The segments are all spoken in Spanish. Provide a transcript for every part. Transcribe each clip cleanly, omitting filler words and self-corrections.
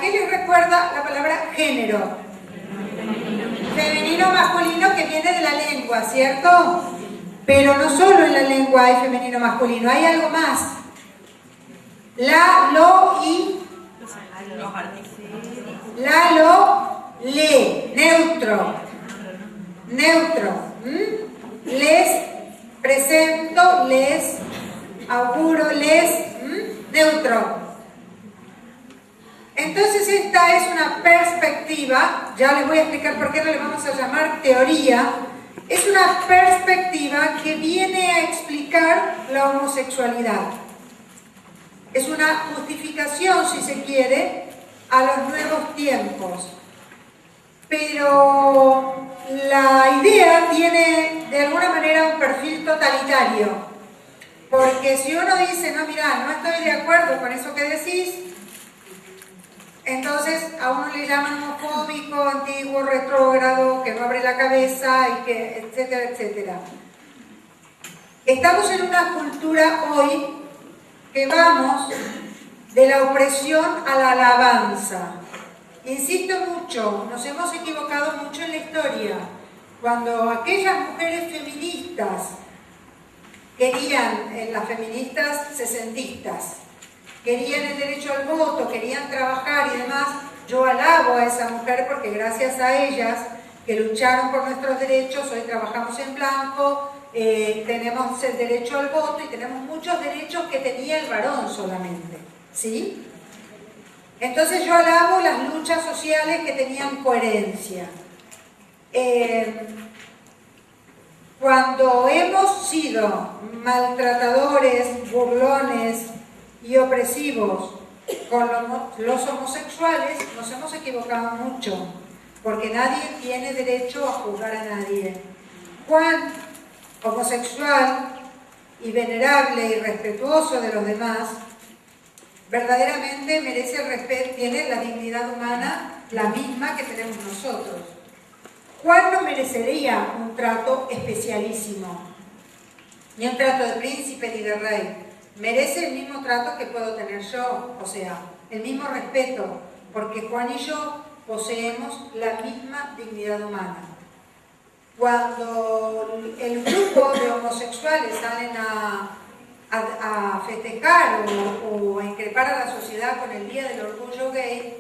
qué les recuerda la palabra género? Femenino, masculino, que viene de la lengua, ¿cierto? Pero no solo en la lengua hay femenino, masculino, hay algo más. La, lo y... La, lo, le, neutro. Neutro. Les presento, les auguro, les neutro. Entonces esta es una perspectiva, ya les voy a explicar por qué no le vamos a llamar teoría, es una perspectiva que viene a explicar la homosexualidad. Es una justificación, si se quiere, a los nuevos tiempos. Pero la idea tiene de alguna manera un perfil totalitario. Porque si uno dice, no, mira, no estoy de acuerdo con eso que decís, entonces a uno le llaman homofóbico, antiguo, retrógrado, que no abre la cabeza, y que, etcétera, etcétera. Estamos en una cultura hoy que vamos de la opresión a la alabanza. Insisto mucho, nos hemos equivocado mucho en la historia. Cuando aquellas mujeres feministas querían, las feministas sesentistas, querían el derecho al voto, querían trabajar y demás, yo alabo a esa mujer porque gracias a ellas que lucharon por nuestros derechos, hoy trabajamos en blanco, tenemos el derecho al voto y tenemos muchos derechos que tenía el varón solamente, ¿sí? Entonces yo alabo las luchas sociales que tenían coherencia. Cuando hemos sido maltratadores, burlones y opresivos con los homosexuales, nos hemos equivocado mucho, porque nadie tiene derecho a juzgar a nadie. Juan, homosexual y venerable y respetuoso de los demás, verdaderamente merece el respeto, tiene la dignidad humana la misma que tenemos nosotros. Juan no merecería un trato especialísimo, ni un trato de príncipe ni de rey. Merece el mismo trato que puedo tener yo, o sea, el mismo respeto, porque Juan y yo poseemos la misma dignidad humana. Cuando el grupo de homosexuales salen a festejar o a increpar a la sociedad con el Día del Orgullo Gay,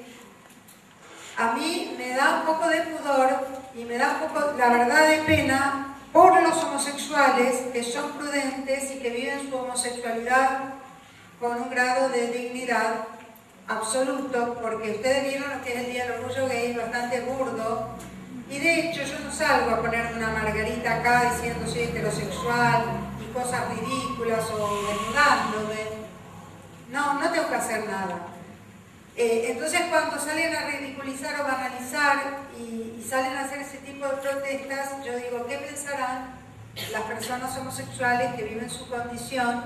a mí me da un poco de pudor y me da un poco, la verdad, de pena por los homosexuales que son prudentes y que viven su homosexualidad con un grado de dignidad absoluto, porque ustedes vieron lo que es el Día del Orgullo Gay, bastante burdo, y de hecho yo no salgo a ponerme una margarita acá diciendo soy heterosexual y cosas ridículas o desnudándome. No tengo que hacer nada. Entonces cuando salen a ridiculizar o banalizar y salen a hacer ese tipo de protestas, yo digo, ¿qué pensarán las personas homosexuales que viven su condición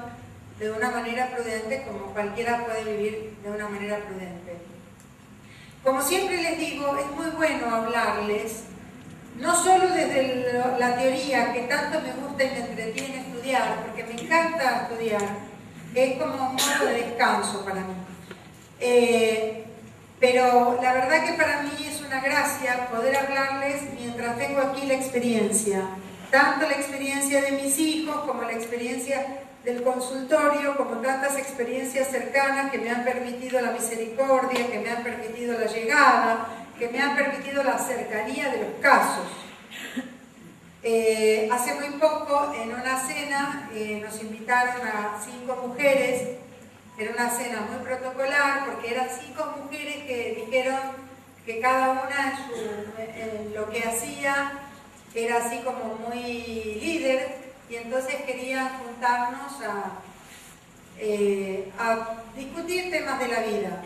de una manera prudente como cualquiera puede vivir de una manera prudente? Como siempre les digo, es muy bueno hablarles, no solo desde la teoría que tanto me gusta y me entretiene estudiar, porque me encanta estudiar, es como un modo de descanso para mí. Pero la verdad que para mí es una gracia poder hablarles mientras tengo aquí la experiencia, tanto la experiencia de mis hijos como la experiencia del consultorio, como tantas experiencias cercanas que me han permitido la misericordia, que me han permitido la llegada, que me han permitido la cercanía de los casos. Hace muy poco, en una cena, nos invitaron a 5 mujeres. Era una cena muy protocolar porque eran 5 mujeres que dijeron que cada una en lo que hacía era así como muy líder, y entonces querían juntarnos a discutir temas de la vida.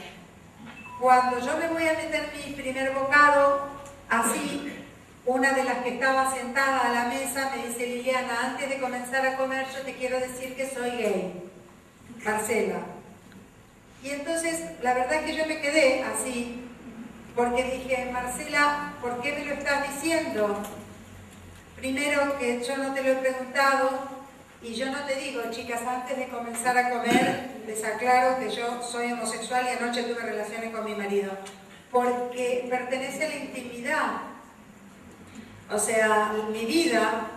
Cuando yo me voy a meter mi primer bocado, así, una de las que estaba sentada a la mesa me dice: Liliana, antes de comenzar a comer yo te quiero decir que soy gay, Marcela. Y entonces la verdad es que yo me quedé así, porque dije: Marcela, ¿por qué me lo estás diciendo? Primero, que yo no te lo he preguntado, y yo no te digo, chicas, antes de comenzar a comer, les aclaro que yo soy homosexual y anoche tuve relaciones con mi marido. porque pertenece a la intimidad. O sea, mi vida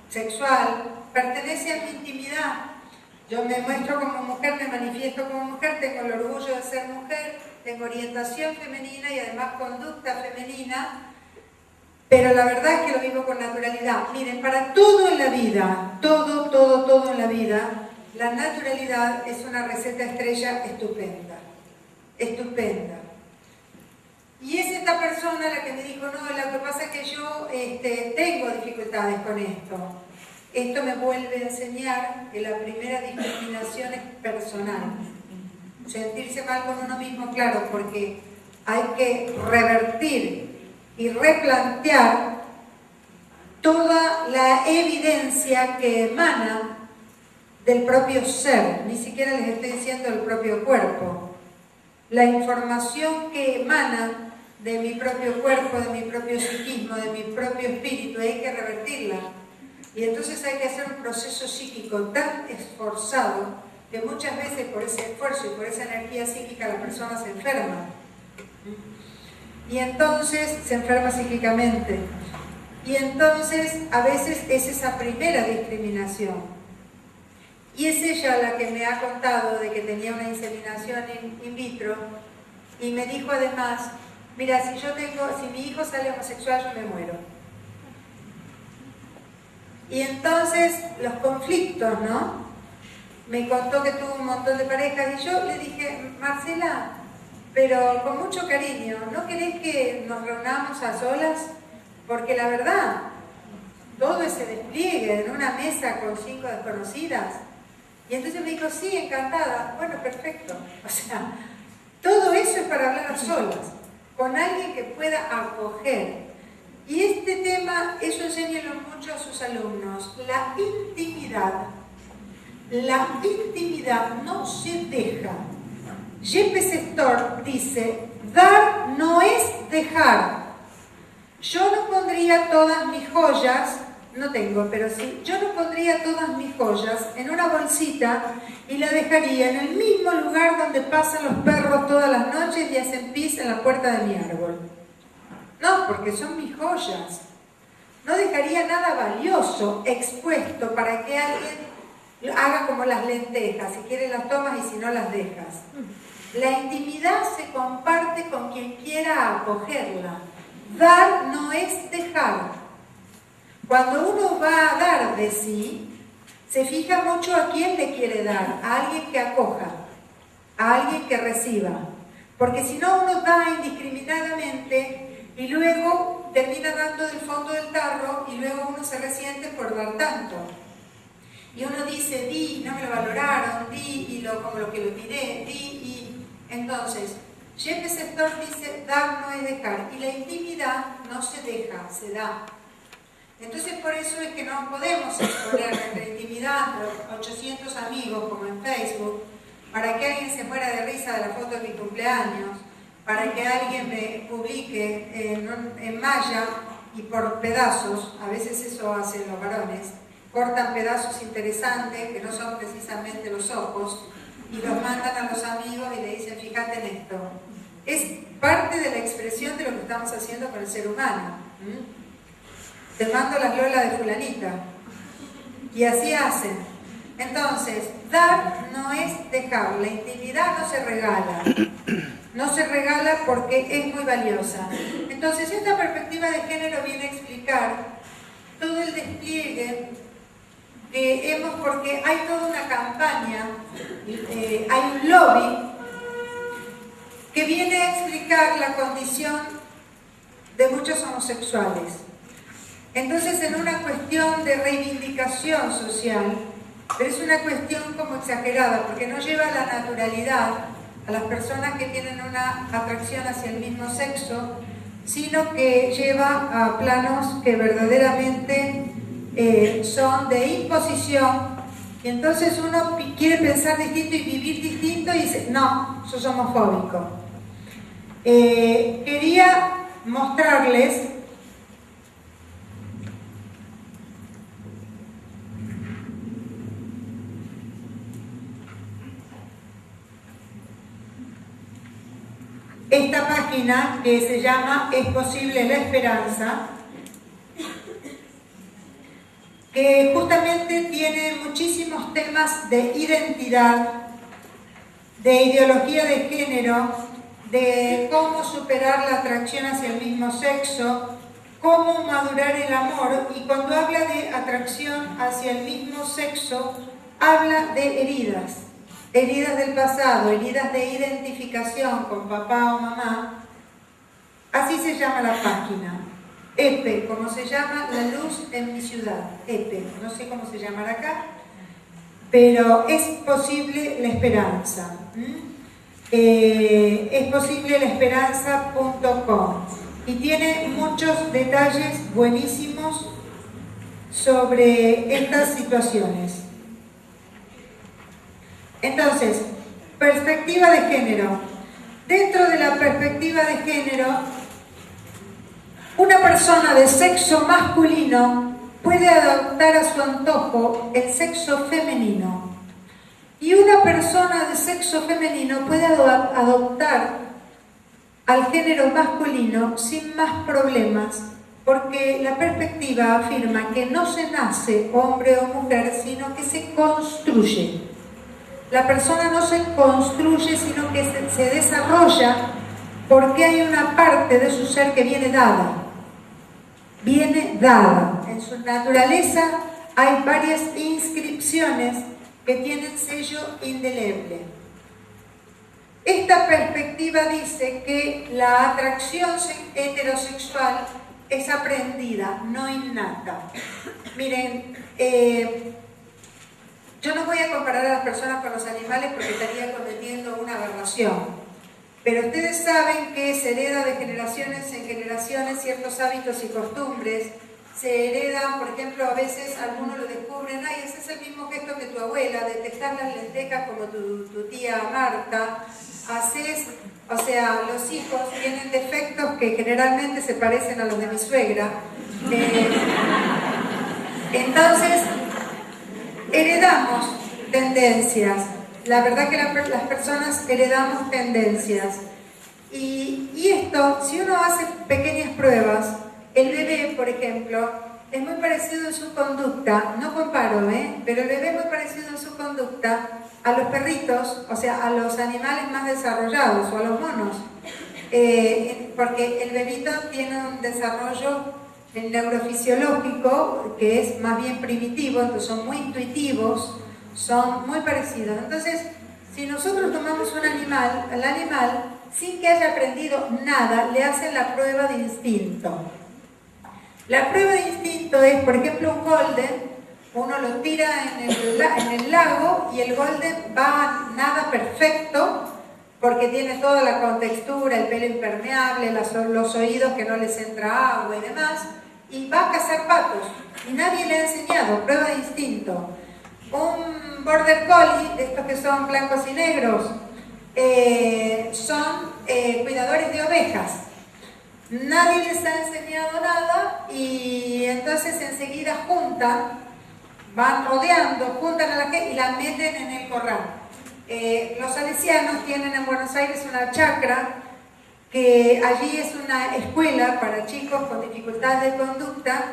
sexual pertenece a mi intimidad. Yo me muestro como mujer, me manifiesto como mujer, tengo el orgullo de ser mujer, tengo orientación femenina y además conducta femenina, pero la verdad es que lo vivo con naturalidad. Miren, para todo en la vida, todo en la vida, la naturalidad es una receta estrella estupenda, estupenda. Y es esta persona la que me dijo, no, lo que pasa es que yo tengo dificultades con esto. Esto me vuelve a enseñar que la primera discriminación es personal. Sentirse mal con uno mismo, claro, porque hay que revertir y replantear toda la evidencia que emana del propio ser, ni siquiera les estoy diciendo del propio cuerpo. La información que emana de mi propio cuerpo, de mi propio psiquismo, de mi propio espíritu, hay que revertirla. Y entonces hay que hacer un proceso psíquico tan esforzado que muchas veces por ese esfuerzo y por esa energía psíquica la persona se enferma. Y entonces se enferma psíquicamente. Y entonces a veces es esa primera discriminación. Y es ella la que me ha contado de que tenía una inseminación in vitro y me dijo además, mira, si mi hijo sale homosexual yo me muero. Y entonces los conflictos, ¿no? Me contó que tuvo un montón de parejas y yo le dije, Marcela, pero con mucho cariño, ¿no querés que nos reunamos a solas? Porque la verdad, todo ese despliegue en una mesa con 5 desconocidas. Y entonces me dijo, sí, encantada. Bueno, perfecto. O sea, todo eso es para hablar a solas, con alguien que pueda acoger. Y este tema, eso enséñenlo mucho a sus alumnos. La intimidad no se deja. Yepes Storr dice, dar no es dejar. Yo no pondría todas mis joyas, no tengo, pero sí, yo no pondría todas mis joyas en una bolsita y la dejaría en el mismo lugar donde pasan los perros todas las noches y hacen pis en la puerta de mi árbol. No, porque son mis joyas. No dejaría nada valioso expuesto para que alguien haga como las lentejas, si quieres las tomas y si no las dejas. La intimidad se comparte con quien quiera acogerla. Dar no es dejar. Cuando uno va a dar de sí, se fija mucho a quién le quiere dar, a alguien que acoja, a alguien que reciba. Porque si no, uno da indiscriminadamente y luego termina dando del fondo del tarro y luego uno se resiente por dar tanto. Y uno dice, di, no me lo valoraron, di, y como lo que lo tiré, di, y entonces, Yepes Storr dice, dar no es dejar, y la intimidad no se deja, se da. Entonces por eso es que no podemos exponer nuestra intimidad a los 800 amigos como en Facebook, para que alguien se muera de risa de la foto de mi cumpleaños, para que alguien me publique en malla y por pedazos, a veces eso hacen los varones, cortan pedazos interesantes que no son precisamente los ojos y los mandan a los amigos y le dicen, fíjate en esto. Es parte de la expresión de lo que estamos haciendo con el ser humano. Te mando las lolas de fulanita. Y así hacen. Entonces, dar no es dejar. La intimidad no se regala. No se regala porque es muy valiosa. Entonces, esta perspectiva de género viene a explicar todo el despliegue que hemos, porque hay toda una campaña, hay un lobby que viene a explicar la condición de muchos homosexuales. Entonces, en una cuestión de reivindicación social, pero es una cuestión como exagerada, porque no lleva a la naturalidad a las personas que tienen una atracción hacia el mismo sexo, sino que lleva a planos que verdaderamente son de imposición, y entonces uno quiere pensar distinto y vivir distinto y dice, no, sos homofóbico. Quería mostrarles esta página que se llama Es posible la esperanza, que justamente tiene muchísimos temas de identidad, de ideología de género, de cómo superar la atracción hacia el mismo sexo, cómo madurar el amor, y cuando habla de atracción hacia el mismo sexo, habla de heridas, heridas del pasado, heridas de identificación con papá o mamá. Así se llama la página. EPE, como se llama La Luz en mi Ciudad. EPE, no sé cómo se llamará acá, pero es posible la esperanza. Es posible la esperanza.com y tiene muchos detalles buenísimos sobre estas situaciones. Entonces, perspectiva de género. Dentro de la perspectiva de género, una persona de sexo masculino puede adoptar a su antojo el sexo femenino. Y una persona de sexo femenino puede adoptar al género masculino sin más problemas, porque la perspectiva afirma que no se nace hombre o mujer, sino que se construye. La persona no se construye, sino que se desarrolla, porque hay una parte de su ser que viene dada. Viene dada. En su naturaleza hay varias inscripciones que tienen sello indeleble. Esta perspectiva dice que la atracción heterosexual es aprendida, no innata. Miren, yo no voy a comparar a las personas con los animales porque estaría cometiendo una aberración. Pero ustedes saben que se hereda de generaciones en generaciones ciertos hábitos y costumbres. Se heredan, por ejemplo, a veces algunos lo descubren, ay, ese es el mismo gesto que tu abuela, detectar las lentejas como tu tía Marta. O sea, los hijos tienen defectos que generalmente se parecen a los de mi suegra. Entonces, heredamos tendencias. La verdad que las personas heredamos tendencias. Y esto, si uno hace pequeñas pruebas, el bebé, por ejemplo, es muy parecido en su conducta, no comparo, pero el bebé es muy parecido en su conducta a los perritos, o sea, a los animales más desarrollados o a los monos. Porque el bebito tiene un desarrollo neurofisiológico que es más bien primitivo, entonces son muy intuitivos, son muy parecidos. Entonces, si nosotros tomamos un animal, al animal, sin que haya aprendido nada, le hacen la prueba de instinto. La prueba de instinto es, por ejemplo, un golden, uno lo tira en el lago y el golden va nada perfecto porque tiene toda la contextura, el pelo impermeable, los oídos que no les entra agua y demás, y va a cazar patos y nadie le ha enseñado, prueba de instinto. Un border collie, de estos que son blancos y negros, son cuidadores de ovejas. Nadie les ha enseñado nada y entonces enseguida van rodeando, juntan a la gente y la meten en el corral. Los salesianos tienen en Buenos Aires una chacra, que allí es una escuela para chicos con dificultades de conducta,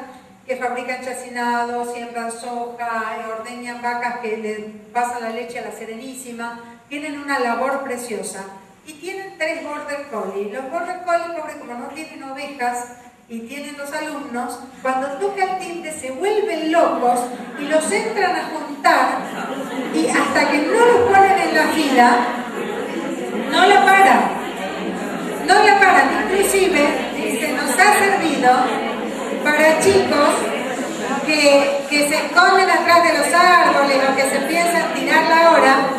que fabrican chacinados, siembran soja, ordeñan vacas que le pasan la leche a la Serenísima, tienen una labor preciosa. Y tienen 3 border collie. Los border collie, pobres, como no tienen ovejas y tienen los alumnos, cuando toca el timbre se vuelven locos y los entran a juntar y hasta que no los ponen en la fila, no la paran. No la paran. Inclusive, se nos ha servido para chicos que se esconden atrás de los árboles o que se piensan tirar la hora.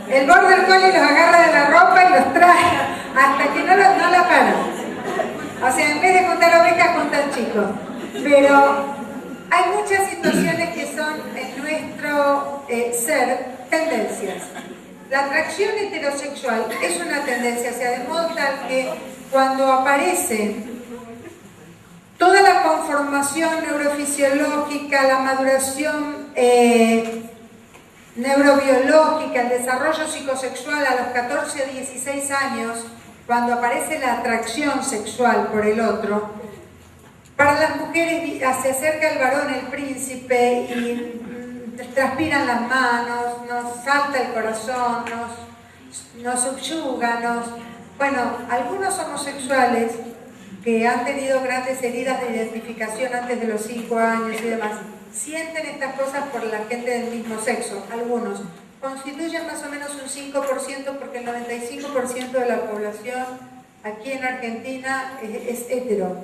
El border collie los agarra de la ropa y los trae hasta que no la paran. O sea, en vez de juntar ovejas, juntan chicos. Pero hay muchas situaciones que son en nuestro ser tendencias. La atracción heterosexual es una tendencia, o sea, de modo tal que cuando aparece toda la conformación neurofisiológica, la maduración neurobiológica, el desarrollo psicosexual a los 14 o 16 años, cuando aparece la atracción sexual por el otro, para las mujeres se acerca el varón, el príncipe, y transpiran las manos, nos salta el corazón, nos subyuga, Bueno, algunos homosexuales que han tenido grandes heridas de identificación antes de los 5 años y demás, sienten estas cosas por la gente del mismo sexo, algunos. Constituyen más o menos un 5% porque el 95% de la población aquí en Argentina es hetero.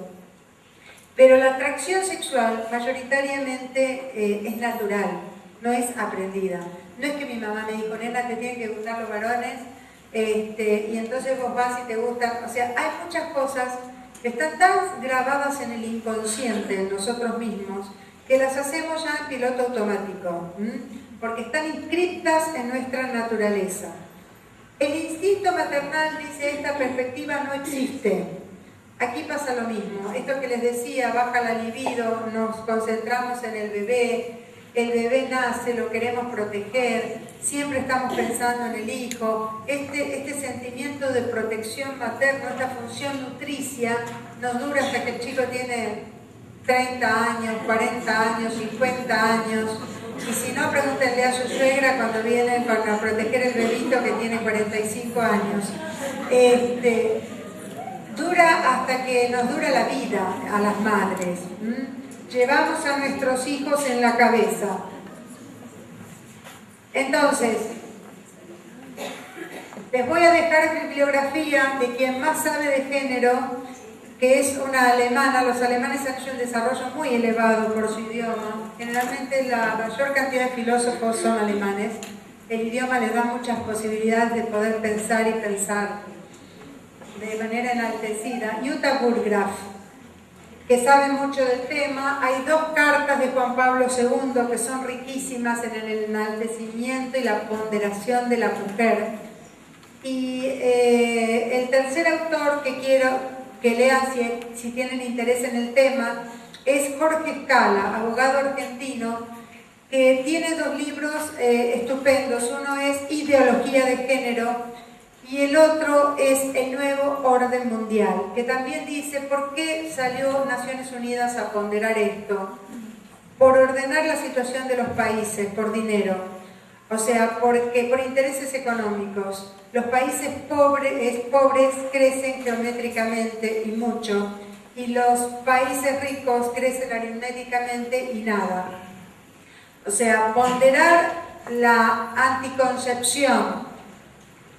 Pero la atracción sexual mayoritariamente es natural, no es aprendida. No es que mi mamá me dijo, nena, te tienen que gustar los varones, y entonces vos vas y te gustan. O sea, hay muchas cosas que están tan grabadas en el inconsciente, en nosotros mismos, que las hacemos ya en piloto automático, porque están inscritas en nuestra naturaleza. El instinto maternal dice, esta perspectiva no existe. Aquí pasa lo mismo, esto que les decía, baja la libido, nos concentramos en el bebé nace, lo queremos proteger, siempre estamos pensando en el hijo, este sentimiento de protección materna, esta función nutricia, nos dura hasta que el chico tiene 30 años, 40 años, 50 años, y si no, pregúntenle a su suegra cuando vienen para proteger el bebito que tiene 45 años. Dura hasta que nos dura la vida a las madres. Llevamos a nuestros hijos en la cabeza. Entonces, les voy a dejar bibliografía de quien más sabe de género, que es una alemana. Los alemanes han hecho un desarrollo muy elevado por su idioma. Generalmente la mayor cantidad de filósofos son alemanes. El idioma les da muchas posibilidades de poder pensar y pensar de manera enaltecida. Jutta Burggraf, que sabe mucho del tema. Hay 2 cartas de Juan Pablo II que son riquísimas en el enaltecimiento y la ponderación de la mujer. Y el tercer autor que quiero que lean si tienen interés en el tema es Jorge Scala, abogado argentino, que tiene 2 libros estupendos. Uno es Ideología de Género y el otro es El Nuevo Orden Mundial, que también dice por qué salió Naciones Unidas a ponderar esto. Por ordenar la situación de los países, por dinero. O sea, porque por intereses económicos. Los países pobres crecen geométricamente y mucho, y los países ricos crecen aritméticamente y nada. O sea, ponderar la anticoncepción,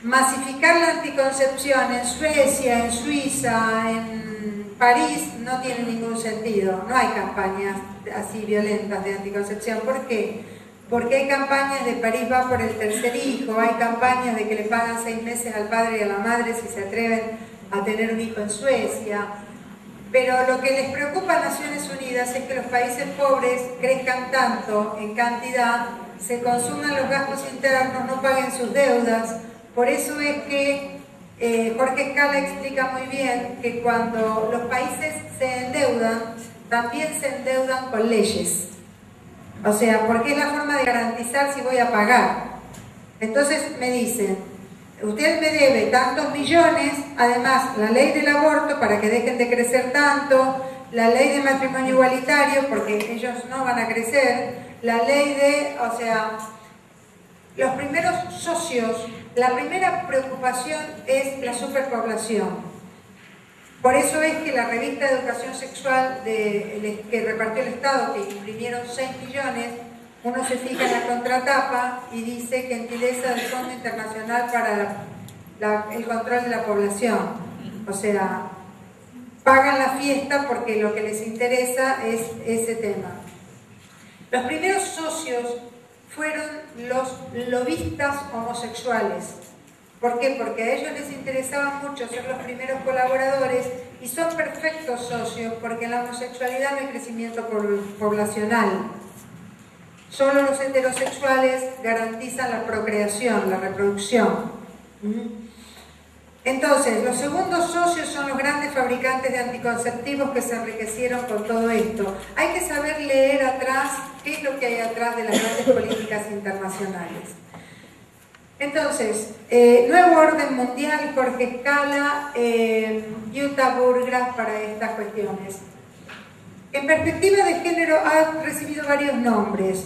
masificar la anticoncepción en Suecia, en Suiza, en París, no tiene ningún sentido. No hay campañas así violentas de anticoncepción. ¿Por qué? Porque hay campañas de París va por el tercer hijo, hay campañas de que le pagan 6 meses al padre y a la madre si se atreven a tener un hijo en Suecia. Pero lo que les preocupa a Naciones Unidas es que los países pobres crezcan tanto en cantidad, se consuman los gastos internos, no paguen sus deudas. Por eso es que Jorge Scala explica muy bien que cuando los países se endeudan, también se endeudan con leyes. O sea, porque es la forma de garantizar si voy a pagar. Entonces me dicen, usted me debe tantos millones, además la ley del aborto para que dejen de crecer tanto, la ley de matrimonio igualitario porque ellos no van a crecer, la ley de, o sea, los primeros socios, la primera preocupación es la superpoblación. Por eso es que la revista de educación sexual que repartió el Estado, que imprimieron 6 millones, uno se fija en la contratapa y dice gentileza del Fondo Internacional para el Control de la Población. O sea, pagan la fiesta porque lo que les interesa es ese tema. Los primeros socios fueron los lobistas homosexuales. ¿Por qué? Porque a ellos les interesaba mucho ser los primeros colaboradores y son perfectos socios porque en la homosexualidad no hay crecimiento poblacional. Solo los heterosexuales garantizan la procreación, la reproducción. Entonces, los segundos socios son los grandes fabricantes de anticonceptivos que se enriquecieron con todo esto. Hay que saber leer atrás qué es lo que hay atrás de las grandes políticas internacionales. Entonces, Nuevo Orden Mundial, Jorge Scala, Jutta Burggraff para estas cuestiones. En perspectiva de género ha recibido varios nombres.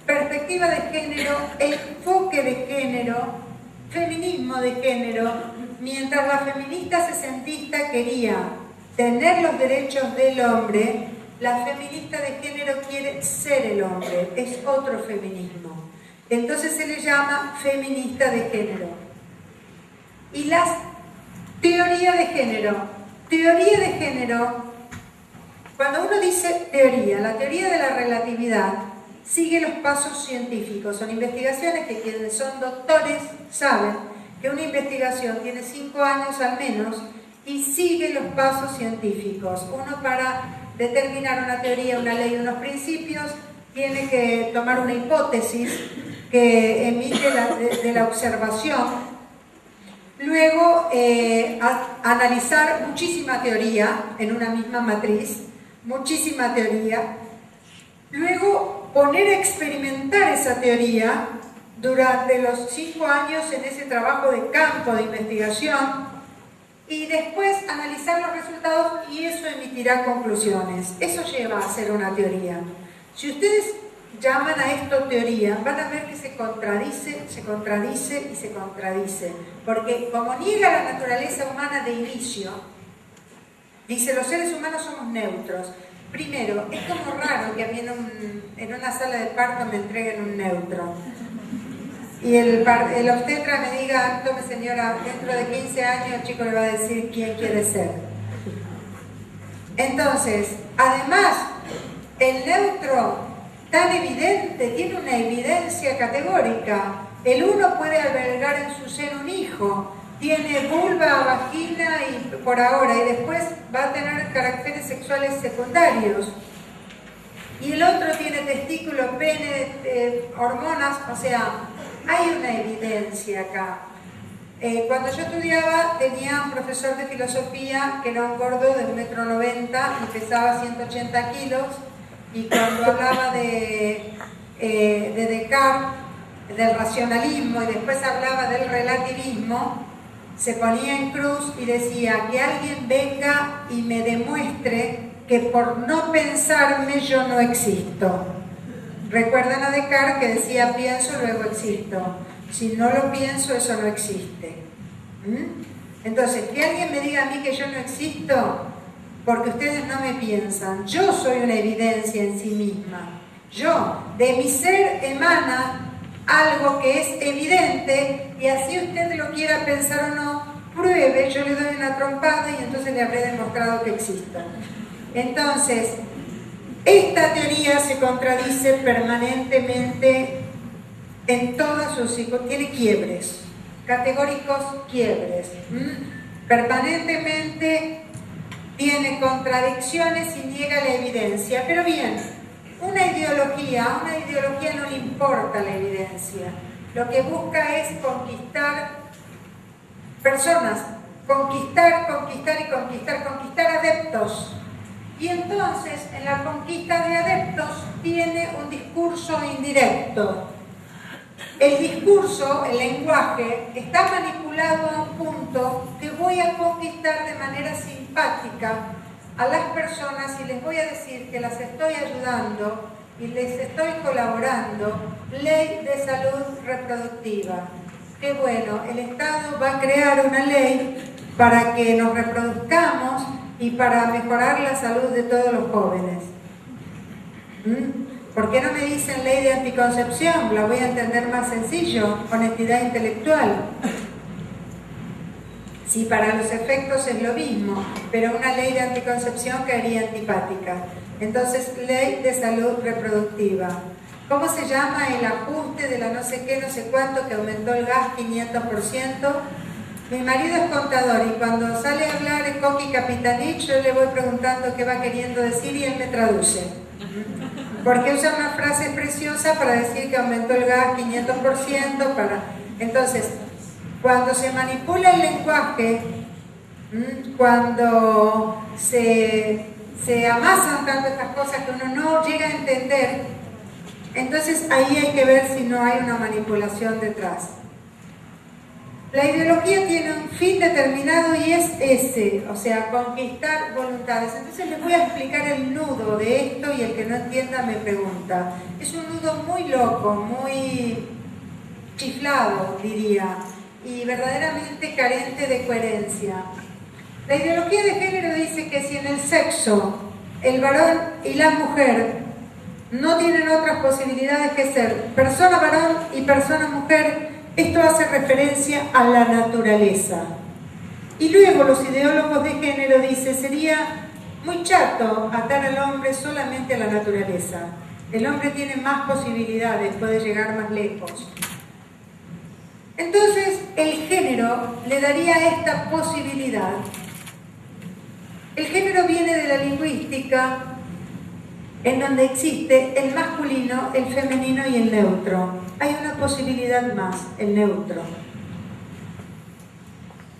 Perspectiva de género, enfoque de género, feminismo de género, mientras la feminista sesentista quería tener los derechos del hombre, la feminista de género quiere ser el hombre, es otro feminismo. Entonces se le llama feminista de género. Y las teoría de género. Teoría de género, cuando uno dice teoría, la teoría de la relatividad sigue los pasos científicos. Son investigaciones que quienes son doctores saben que una investigación tiene 5 años al menos y sigue los pasos científicos. Uno para determinar una teoría, una ley, unos principios, tiene que tomar una hipótesis que emite de la observación, luego analizar muchísima teoría en una misma matriz, muchísima teoría, luego poner a experimentar esa teoría durante los 5 años en ese trabajo de campo de investigación y después analizar los resultados y eso emitirá conclusiones. Eso lleva a ser una teoría. Si ustedes llaman a esto teoría, van a ver que se contradice y se contradice. Porque como niega la naturaleza humana de inicio, dice los seres humanos somos neutros. Primero, es como raro que a mí en una sala de parto me entreguen un neutro. Y el obstetra me diga, tome señora, dentro de 15 años el chico le va a decir quién quiere ser. Entonces, además, el neutro tan evidente, tiene una evidencia categórica. El uno puede albergar en su seno un hijo, tiene vulva, vagina y por ahora, y después va a tener caracteres sexuales secundarios. Y el otro tiene testículo, pene, hormonas, o sea, hay una evidencia acá. Cuando yo estudiaba tenía un profesor de filosofía que era un gordo de 1,90 m y pesaba 180 kilos. Y cuando hablaba de Descartes, del racionalismo, y después hablaba del relativismo, se ponía en cruz y decía que alguien venga y me demuestre que por no pensarme yo no existo. Recuerdan a Descartes que decía pienso, luego existo. Si no lo pienso, eso no existe. Entonces, que alguien me diga a mí que yo no existo, porque ustedes no me piensan. Yo soy una evidencia en sí misma. Yo, de mi ser emana algo que es evidente y así usted lo quiera pensar o no, pruebe, yo le doy una trompada y entonces le habré demostrado que existo. Entonces, esta teoría se contradice permanentemente en todas sus ciclos, tiene quiebres, categóricos quiebres. Permanentemente tiene contradicciones y niega la evidencia. Pero bien, una ideología no le importa la evidencia. Lo que busca es conquistar personas, conquistar adeptos. Y entonces, en la conquista de adeptos, tiene un discurso indirecto. El discurso, el lenguaje, está manipulado a un punto que voy a conquistar de manera simpática a las personas y les voy a decir que las estoy ayudando y les estoy colaborando. Ley de salud reproductiva. Qué bueno, el Estado va a crear una ley para que nos reproduzcamos y para mejorar la salud de todos los jóvenes. ¿Por qué no me dicen ley de anticoncepción? La voy a entender más sencillo, honestidad intelectual. Sí, para los efectos es lo mismo, pero una ley de anticoncepción caería antipática. Entonces, ley de salud reproductiva. ¿Cómo se llama el ajuste de la no sé qué, no sé cuánto, que aumentó el gas 500%? Mi marido es contador y cuando sale a hablar en Coqui Capitanich, yo le voy preguntando qué va queriendo decir y él me traduce. Porque usa una frase preciosa para decir que aumentó el gas 500%. Entonces, cuando se manipula el lenguaje, cuando se amasan tanto estas cosas que uno no llega a entender, Entonces ahí hay que ver si no hay una manipulación detrás. La ideología tiene un fin determinado y es ese, o sea, conquistar voluntades. Entonces les voy a explicar el nudo de esto y el que no entienda me pregunta. Es un nudo muy loco, muy chiflado, diría, y verdaderamente carente de coherencia. La ideología de género dice que si en el sexo el varón y la mujer no tienen otras posibilidades que ser persona varón y persona mujer, esto hace referencia a la naturaleza. Y luego los ideólogos de género dicen, sería muy chato atar al hombre solamente a la naturaleza. El hombre tiene más posibilidades, puede llegar más lejos. Entonces, el género le daría esta posibilidad. El género viene de la lingüística, en donde existe el masculino, el femenino y el neutro. Hay una posibilidad más, el neutro.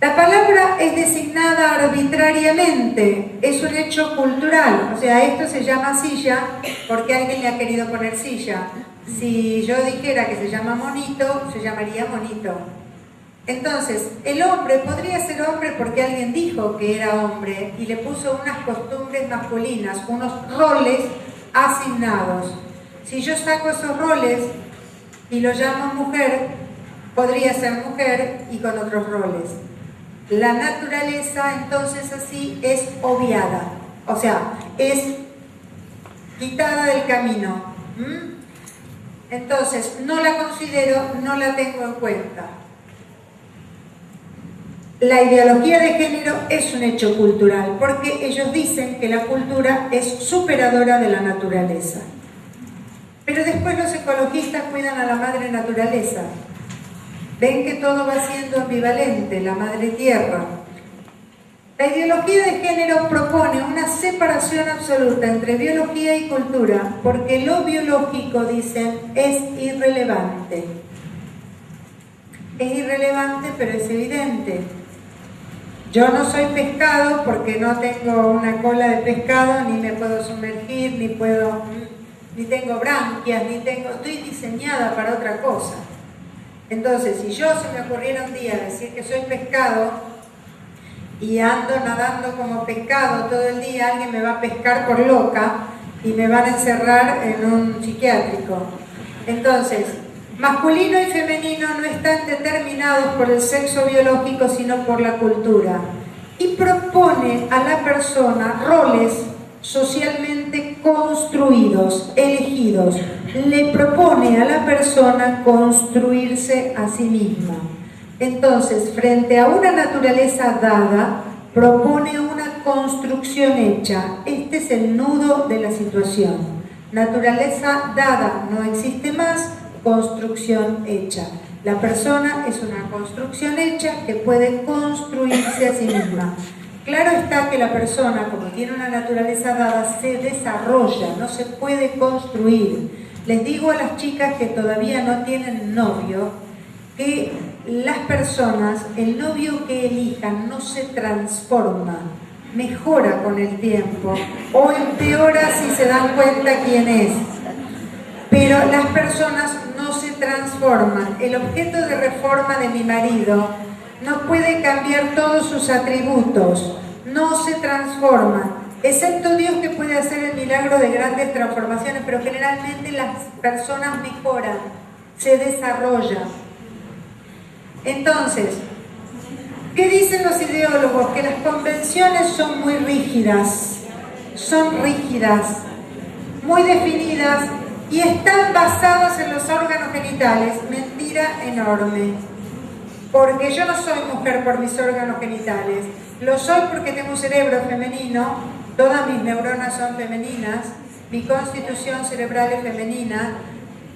La palabra es designada arbitrariamente, es un hecho cultural, o sea, esto se llama silla porque alguien le ha querido poner silla. Si yo dijera que se llama monito, se llamaría monito. Entonces, el hombre podría ser hombre porque alguien dijo que era hombre y le puso unas costumbres masculinas, unos roles asignados. Si yo saco esos roles y lo llamo mujer, podría ser mujer y con otros roles. La naturaleza entonces así es obviada, o sea, es quitada del camino. Entonces, no la considero, no la tengo en cuenta. La ideología de género es un hecho cultural, porque ellos dicen que la cultura es superadora de la naturaleza. Pero después los ecologistas cuidan a la madre naturaleza. Ven que todo va siendo ambivalente, la madre tierra. La ideología de género propone una separación absoluta entre biología y cultura, porque lo biológico, dicen, es irrelevante. Es irrelevante, pero es evidente. Yo no soy pescado porque no tengo una cola de pescado, ni me puedo sumergir, ni tengo branquias, estoy diseñada para otra cosa. Entonces, si yo se me ocurriera un día decir que soy pescado y ando nadando como pescado todo el día, alguien me va a pescar por loca y me van a encerrar en un psiquiátrico. Entonces, masculino y femenino no están determinados por el sexo biológico, sino por la cultura. Y propone a la persona roles socialmente construidos, elegidos. Le propone a la persona construirse a sí misma. Entonces, frente a una naturaleza dada, propone una construcción hecha. Este es el nudo de la situación. Naturaleza dada no existe más, construcción hecha. La persona es una construcción hecha que puede construirse a sí misma. Claro está que la persona, como tiene una naturaleza dada, se desarrolla, no se puede construir. Les digo a las chicas que todavía no tienen novio, que las personas, el novio que elijan no se transforma, mejora con el tiempo o empeora si se dan cuenta quién es. Pero las personas no se transforman. El objeto de reforma de mi marido no puede cambiar todos sus atributos, no se transforma, excepto Dios que puede hacer el milagro de grandes transformaciones, pero generalmente las personas mejoran, se desarrollan. Entonces, ¿qué dicen los ideólogos? Que las convenciones son muy rígidas, muy definidas y están basadas en los órganos genitales. Mentira enorme. Porque yo no soy mujer por mis órganos genitales, lo soy porque tengo un cerebro femenino, todas mis neuronas son femeninas, mi constitución cerebral es femenina,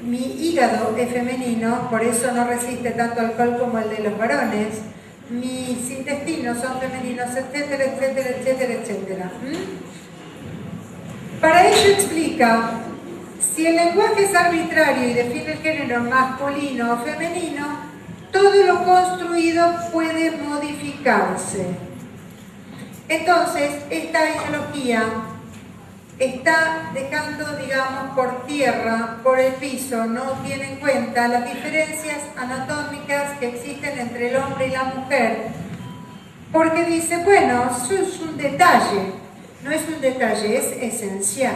mi hígado es femenino, por eso no resiste tanto alcohol como el de los varones, mis intestinos son femeninos, etcétera, etcétera, etcétera, etcétera. Para ello explica, si el lenguaje es arbitrario y define el género masculino o femenino, todo lo construido puede modificarse. Entonces, esta ideología está dejando, digamos, por tierra, por el piso, no tiene en cuenta las diferencias anatómicas que existen entre el hombre y la mujer, porque dice, bueno, eso es un detalle, no es un detalle, es esencial.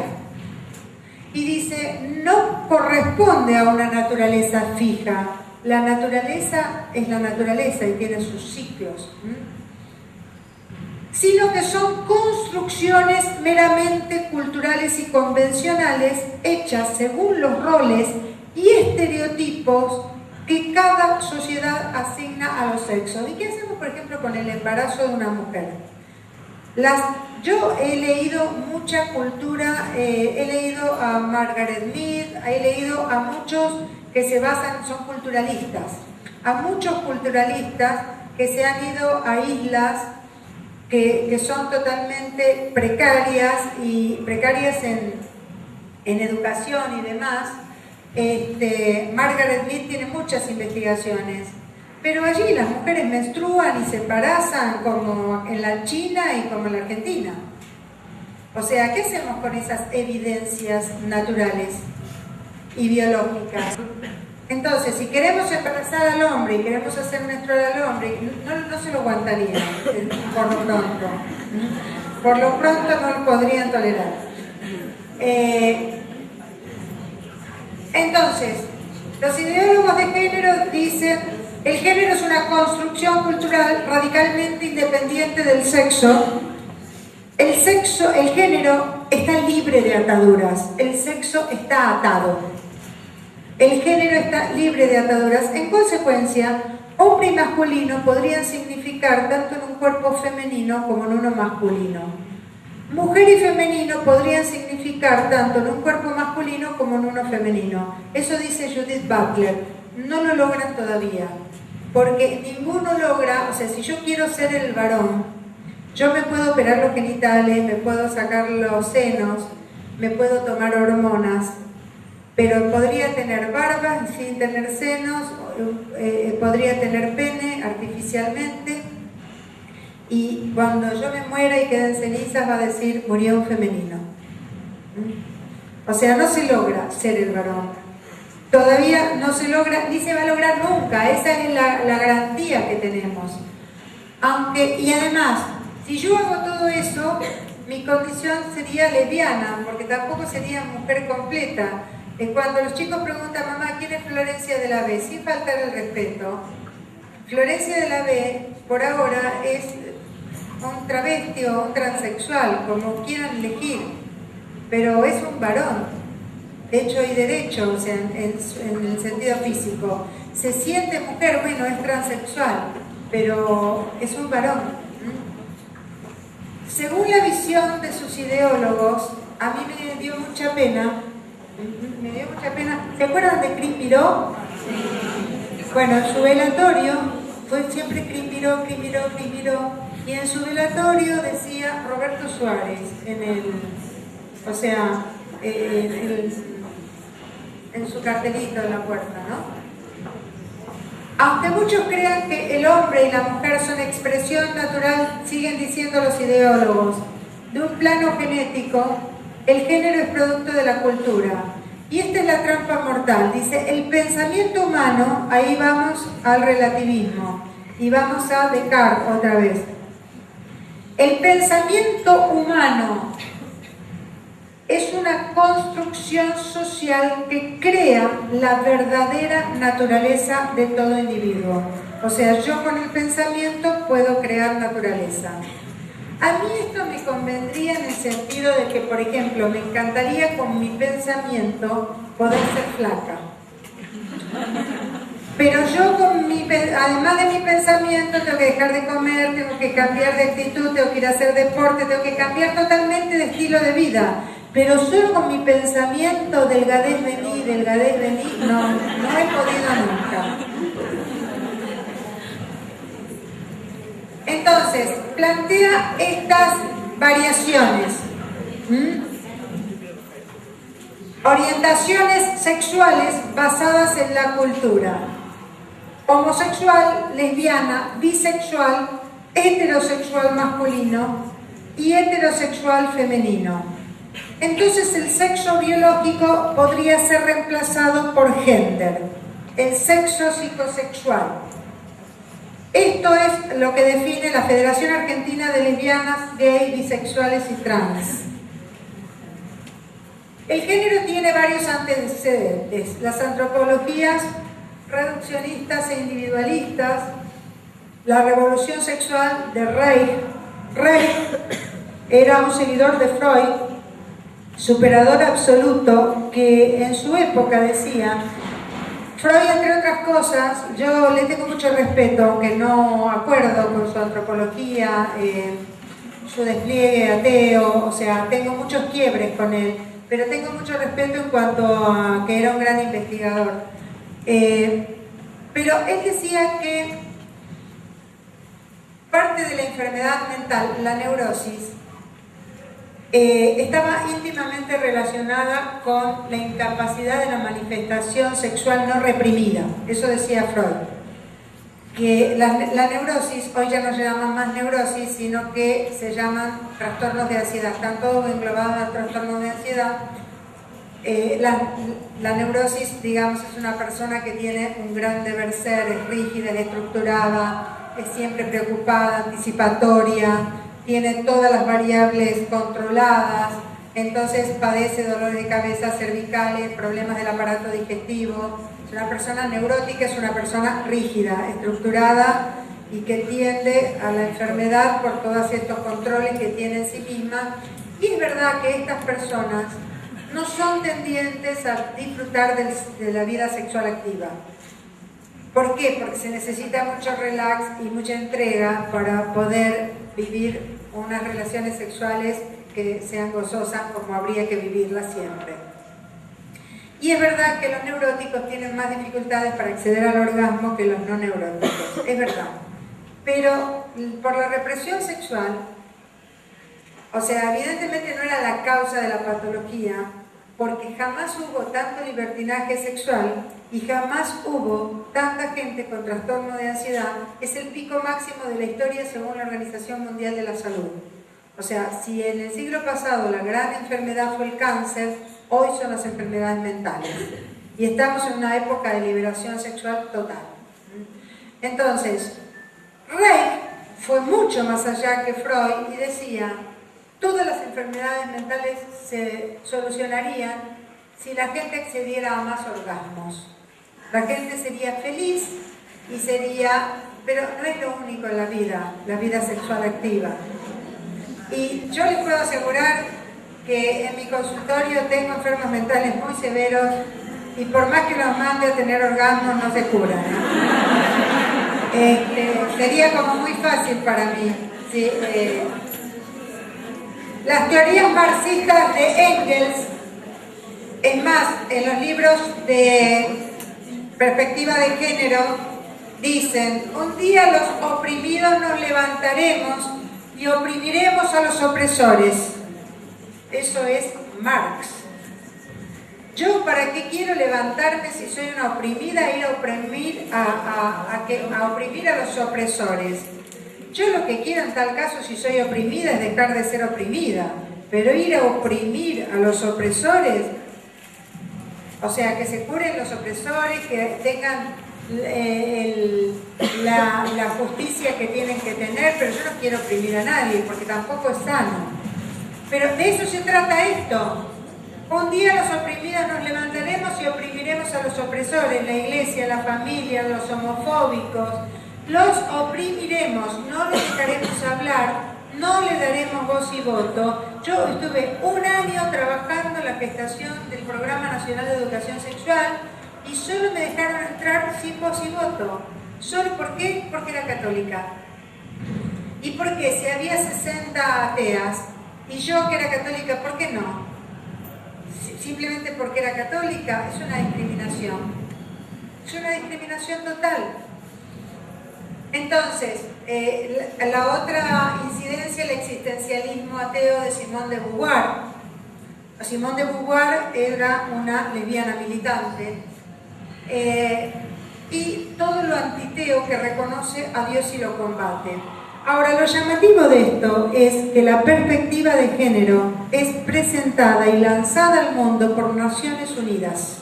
Y dice, no corresponde a una naturaleza fija, la naturaleza es la naturaleza y tiene sus ciclos, sino que son construcciones meramente culturales y convencionales hechas según los roles y estereotipos que cada sociedad asigna a los sexos. ¿Y qué hacemos, por ejemplo, con el embarazo de una mujer? Yo he leído mucha cultura, he leído a Margaret Mead, he leído a muchos que se basan, son culturalistas, a muchos culturalistas que se han ido a islas que son totalmente precarias y precarias en educación y demás. Margaret Mead tiene muchas investigaciones, pero allí las mujeres menstruan y se embarazan como en la China y como en la Argentina. O sea, ¿qué hacemos con esas evidencias naturales y biológicas? Entonces, si queremos embarazar al hombre y queremos hacer menstruar al hombre, no se lo aguantarían por lo pronto. Por lo pronto no lo podrían tolerar. Entonces, los ideólogos de género dicen: el género es una construcción cultural radicalmente independiente del sexo. El género está libre de ataduras, el sexo está atado. El género está libre de ataduras. En consecuencia, hombre y masculino podrían significar tanto en un cuerpo femenino como en uno masculino. Mujer y femenino podrían significar tanto en un cuerpo masculino como en uno femenino. Eso dice Judith Butler. No lo logran todavía, porque ninguno logra, o sea, si yo quiero ser el varón, yo me puedo operar los genitales, me puedo sacar los senos, me puedo tomar hormonas, pero podría tener barba sin tener senos, podría tener pene artificialmente, y cuando yo me muera y quede en cenizas va a decir: murió un femenino. O sea, no se logra ser el varón. Todavía no se logra, ni se va a lograr nunca. Esa es la garantía que tenemos. Y además, si yo hago todo eso, mi condición sería lesbiana, porque tampoco sería mujer completa. Cuando los chicos preguntan: mamá, ¿quién es Florencia de la B? Sin faltar el respeto, Florencia de la B, por ahora, es un travesti o un transexual, como quieran elegir, pero es un varón, hecho y derecho, o sea, en el sentido físico. Se siente mujer, bueno, es transexual, pero es un varón. Según la visión de sus ideólogos, a mí me dio mucha pena. ¿Se acuerdan de Cris Miró? Bueno, en su velatorio fue siempre Cris Miró, Cris Miró, Cris Miró, y en su velatorio decía Roberto Suárez, en su cartelito en la puerta, ¿no? Aunque muchos crean que el hombre y la mujer son expresión natural, siguen diciendo los ideólogos, de un plano genético, el género es producto de la cultura. Y esta es la trampa mortal. Dice, el pensamiento humano, ahí vamos al relativismo, y vamos a Descartes otra vez. El pensamiento humano es una construcción social que crea la verdadera naturaleza de todo individuo. O sea, yo con el pensamiento puedo crear naturaleza. A mí esto me convendría en el sentido de que, por ejemplo, me encantaría con mi pensamiento poder ser flaca. Pero yo además de mi pensamiento tengo que dejar de comer, tengo que cambiar de actitud, tengo que ir a hacer deporte, tengo que cambiar totalmente de estilo de vida. Pero solo con mi pensamiento delgadez vení, no he podido nunca. Entonces, plantea estas variaciones. Orientaciones sexuales basadas en la cultura. Homosexual, lesbiana, bisexual, heterosexual masculino y heterosexual femenino. Entonces el sexo biológico podría ser reemplazado por gender, el sexo psicosexual. Esto es lo que define la Federación Argentina de Lesbianas, Gay, Bisexuales y Trans. El género tiene varios antecedentes. Las antropologías reduccionistas e individualistas, la revolución sexual de Reich. Reich era un seguidor de Freud, superador absoluto, que en su época decía, Freud, entre otras cosas, yo le tengo mucho respeto, aunque no acuerdo con su antropología, su despliegue ateo, o sea, tengo muchos quiebres con él, pero tengo mucho respeto en cuanto a que era un gran investigador. Pero él decía que parte de la enfermedad mental, la neurosis, estaba íntimamente relacionada con la incapacidad de la manifestación sexual no reprimida. Eso decía Freud. Que la neurosis, hoy ya no se llaman más neurosis, sino que se llaman trastornos de ansiedad. Están todos englobados en trastornos de ansiedad. La neurosis, digamos, es una persona que tiene un gran deber ser, es rígida, es estructurada, es siempre preocupada, anticipatoria, tiene todas las variables controladas, entonces padece dolores de cabeza, cervicales, problemas del aparato digestivo. Es una persona neurótica, es una persona rígida, estructurada y que tiende a la enfermedad por todos estos controles que tiene en sí misma. Y es verdad que estas personas no son tendientes a disfrutar de la vida sexual activa. ¿Por qué? Porque se necesita mucho relax y mucha entrega para poder vivir unas relaciones sexuales que sean gozosas como habría que vivirlas siempre. Y es verdad que los neuróticos tienen más dificultades para acceder al orgasmo que los no neuróticos, es verdad. Pero por la represión sexual, o sea, evidentemente no era la causa de la patología, porque jamás hubo tanto libertinaje sexual y jamás hubo tanta gente con trastorno de ansiedad. Es el pico máximo de la historia según la Organización Mundial de la Salud. O sea, si en el siglo pasado la gran enfermedad fue el cáncer, hoy son las enfermedades mentales. Y estamos en una época de liberación sexual total. Entonces, Reich fue mucho más allá que Freud y decía, todas las enfermedades mentales se solucionarían si la gente accediera a más orgasmos. La gente sería feliz y sería, pero no es lo único en la vida sexual activa. Y yo les puedo asegurar que en mi consultorio tengo enfermos mentales muy severos y por más que los mande a tener orgasmos no se curan. Sería como muy fácil para mí. ¿Sí? Las teorías marxistas de Engels, es más, en los libros de perspectiva de género, dicen, un día los oprimidos nos levantaremos y oprimiremos a los opresores. Eso es Marx. ¿Yo para qué quiero levantarme si soy una oprimida e ir a oprimir a oprimir a los opresores? Yo lo que quiero en tal caso, si soy oprimida, es dejar de ser oprimida. Pero ir a oprimir a los opresores, o sea, que se curen los opresores, que tengan la justicia que tienen que tener, pero yo no quiero oprimir a nadie, porque tampoco es sano. Pero de eso se trata esto. Un día los oprimidos nos levantaremos y oprimiremos a los opresores, la iglesia, la familia, los homofóbicos. Los oprimiremos, no les dejaremos hablar, no les daremos voz y voto. Yo estuve un año trabajando en la gestación del Programa Nacional de Educación Sexual y solo me dejaron entrar sin voz y voto. ¿Solo por qué? Porque era católica. ¿Y por qué? Si había 60 ateas y yo que era católica, ¿por qué no? Simplemente porque era católica, es una discriminación. Es una discriminación total. Entonces, la otra incidencia, el existencialismo ateo de Simone de Beauvoir. Simone de Beauvoir era una lesbiana militante y todo lo antiteo que reconoce a Dios y lo combate. Ahora, lo llamativo de esto es que la perspectiva de género es presentada y lanzada al mundo por Naciones Unidas.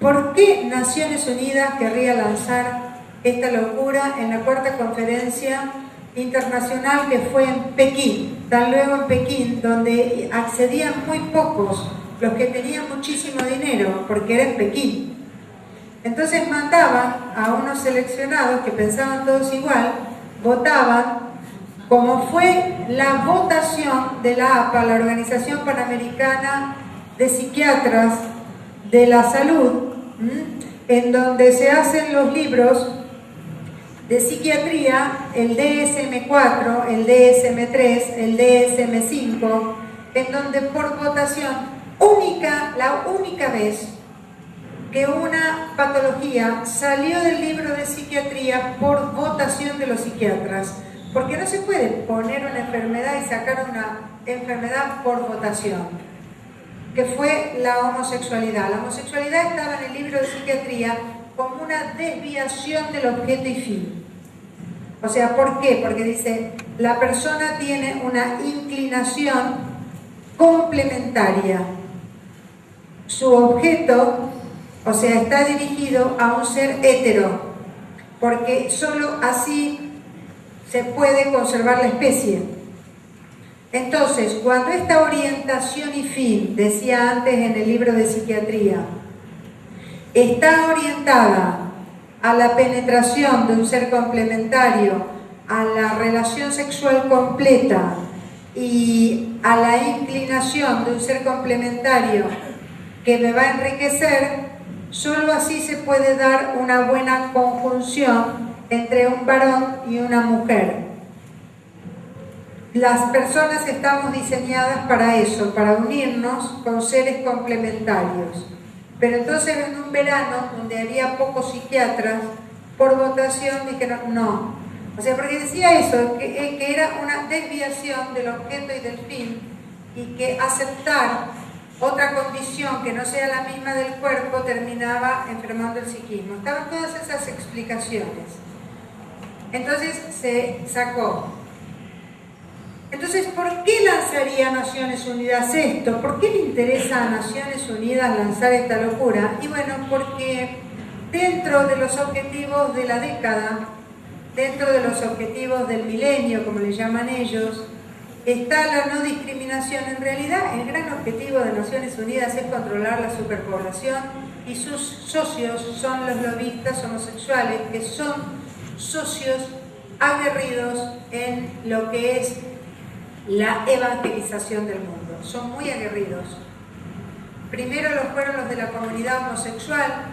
¿Por qué Naciones Unidas querría lanzar esta locura en la cuarta conferencia internacional que fue en Pekín? Tan luego en Pekín, donde accedían muy pocos, los que tenían muchísimo dinero, porque era en Pekín. Entonces mandaban a unos seleccionados que pensaban todos igual, votaban, como fue la votación de la APA, la Organización Panamericana de Psiquiatras de la Salud, en donde se hacen los libros de psiquiatría, el DSM-4, el DSM-3, el DSM-5, en donde por votación la única vez que una patología salió del libro de psiquiatría por votación de los psiquiatras, porque no se puede poner una enfermedad y sacar una enfermedad por votación, que fue la homosexualidad. La homosexualidad estaba en el libro de psiquiatría como una desviación del objeto y fin. O sea, ¿por qué? Porque dice, la persona tiene una inclinación complementaria. Su objeto, o sea, está dirigido a un ser hetero, porque solo así se puede conservar la especie. Entonces, cuando esta orientación y fin, decía antes en el libro de psiquiatría, está orientada a la penetración de un ser complementario, a la relación sexual completa y a la inclinación de un ser complementario que me va a enriquecer, solo así se puede dar una buena conjunción entre un varón y una mujer. Las personas estamos diseñadas para eso, para unirnos con seres complementarios. Pero entonces en un verano, donde había pocos psiquiatras, por votación dijeron no. O sea, porque decía eso, que era una desviación del objeto y del fin, y que aceptar otra condición que no sea la misma del cuerpo terminaba enfermando el psiquismo. Estaban todas esas explicaciones. Entonces se sacó. Entonces, ¿por qué lanzaría Naciones Unidas esto? ¿Por qué le interesa a Naciones Unidas lanzar esta locura? Y bueno, porque dentro de los objetivos de la década, dentro de los objetivos del milenio, como le llaman ellos, está la no discriminación. En realidad, el gran objetivo de Naciones Unidas es controlar la superpoblación, y sus socios son los lobistas homosexuales, que son socios aguerridos en lo que es la evangelización del mundo. Son muy aguerridos. Primero lo fueron los de la comunidad homosexual,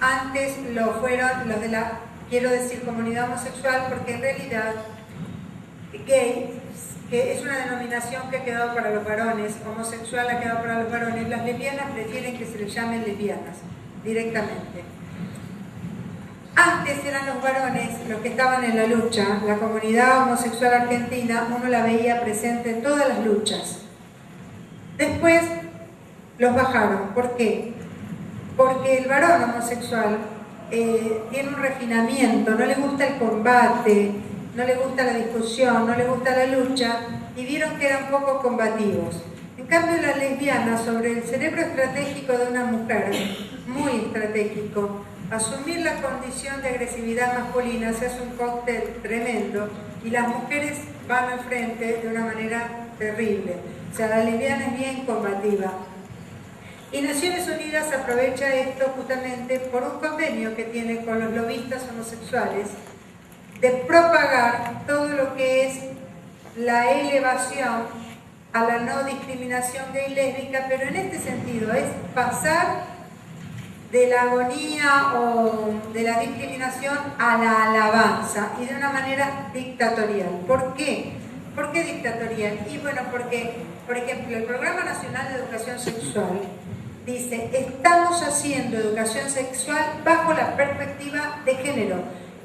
antes lo fueron los de la, quiero decir comunidad homosexual porque en realidad gay, que es una denominación que ha quedado para los varones, homosexual ha quedado para los varones, las lesbianas prefieren que se les llamen lesbianas directamente. Antes eran los varones los que estaban en la lucha. La comunidad homosexual argentina uno la veía presente en todas las luchas. Después los bajaron. ¿Por qué? Porque el varón homosexual tiene un refinamiento, no le gusta el combate, no le gusta la discusión, no le gusta la lucha, y vieron que eran poco combativos. En cambio, las lesbianas, sobre el cerebro estratégico de una mujer, muy estratégico, asumir la condición de agresividad masculina se hace un cóctel tremendo, y las mujeres van al frente de una manera terrible. O sea, la lesbiana es bien combativa. Y Naciones Unidas aprovecha esto justamente por un convenio que tiene con los lobistas homosexuales de propagar todo lo que es la elevación a la no discriminación gay lésbica, pero en este sentido es pasar de la agonía o de la discriminación a la alabanza, y de una manera dictatorial. ¿Por qué? ¿Por qué dictatorial? Y bueno, porque, por ejemplo, el Programa Nacional de Educación Sexual dice, estamos haciendo educación sexual bajo la perspectiva de género.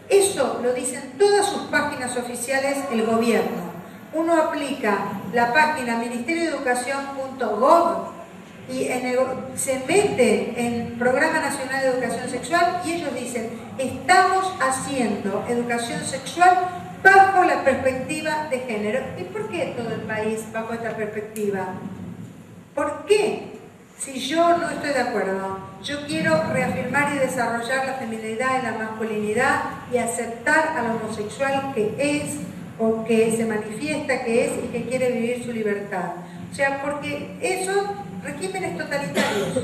Eso lo dicen todas sus páginas oficiales el gobierno. Uno aplica la página ministerioeducacion.gov y se mete en Programa Nacional de Educación Sexual, y ellos dicen, estamos haciendo educación sexual bajo la perspectiva de género. ¿Y por qué todo el país bajo esta perspectiva? ¿Por qué? Si yo no estoy de acuerdo, yo quiero reafirmar y desarrollar la feminidad y la masculinidad y aceptar al homosexual que es o que se manifiesta que es y que quiere vivir su libertad. O sea, porque esos regímenes totalitarios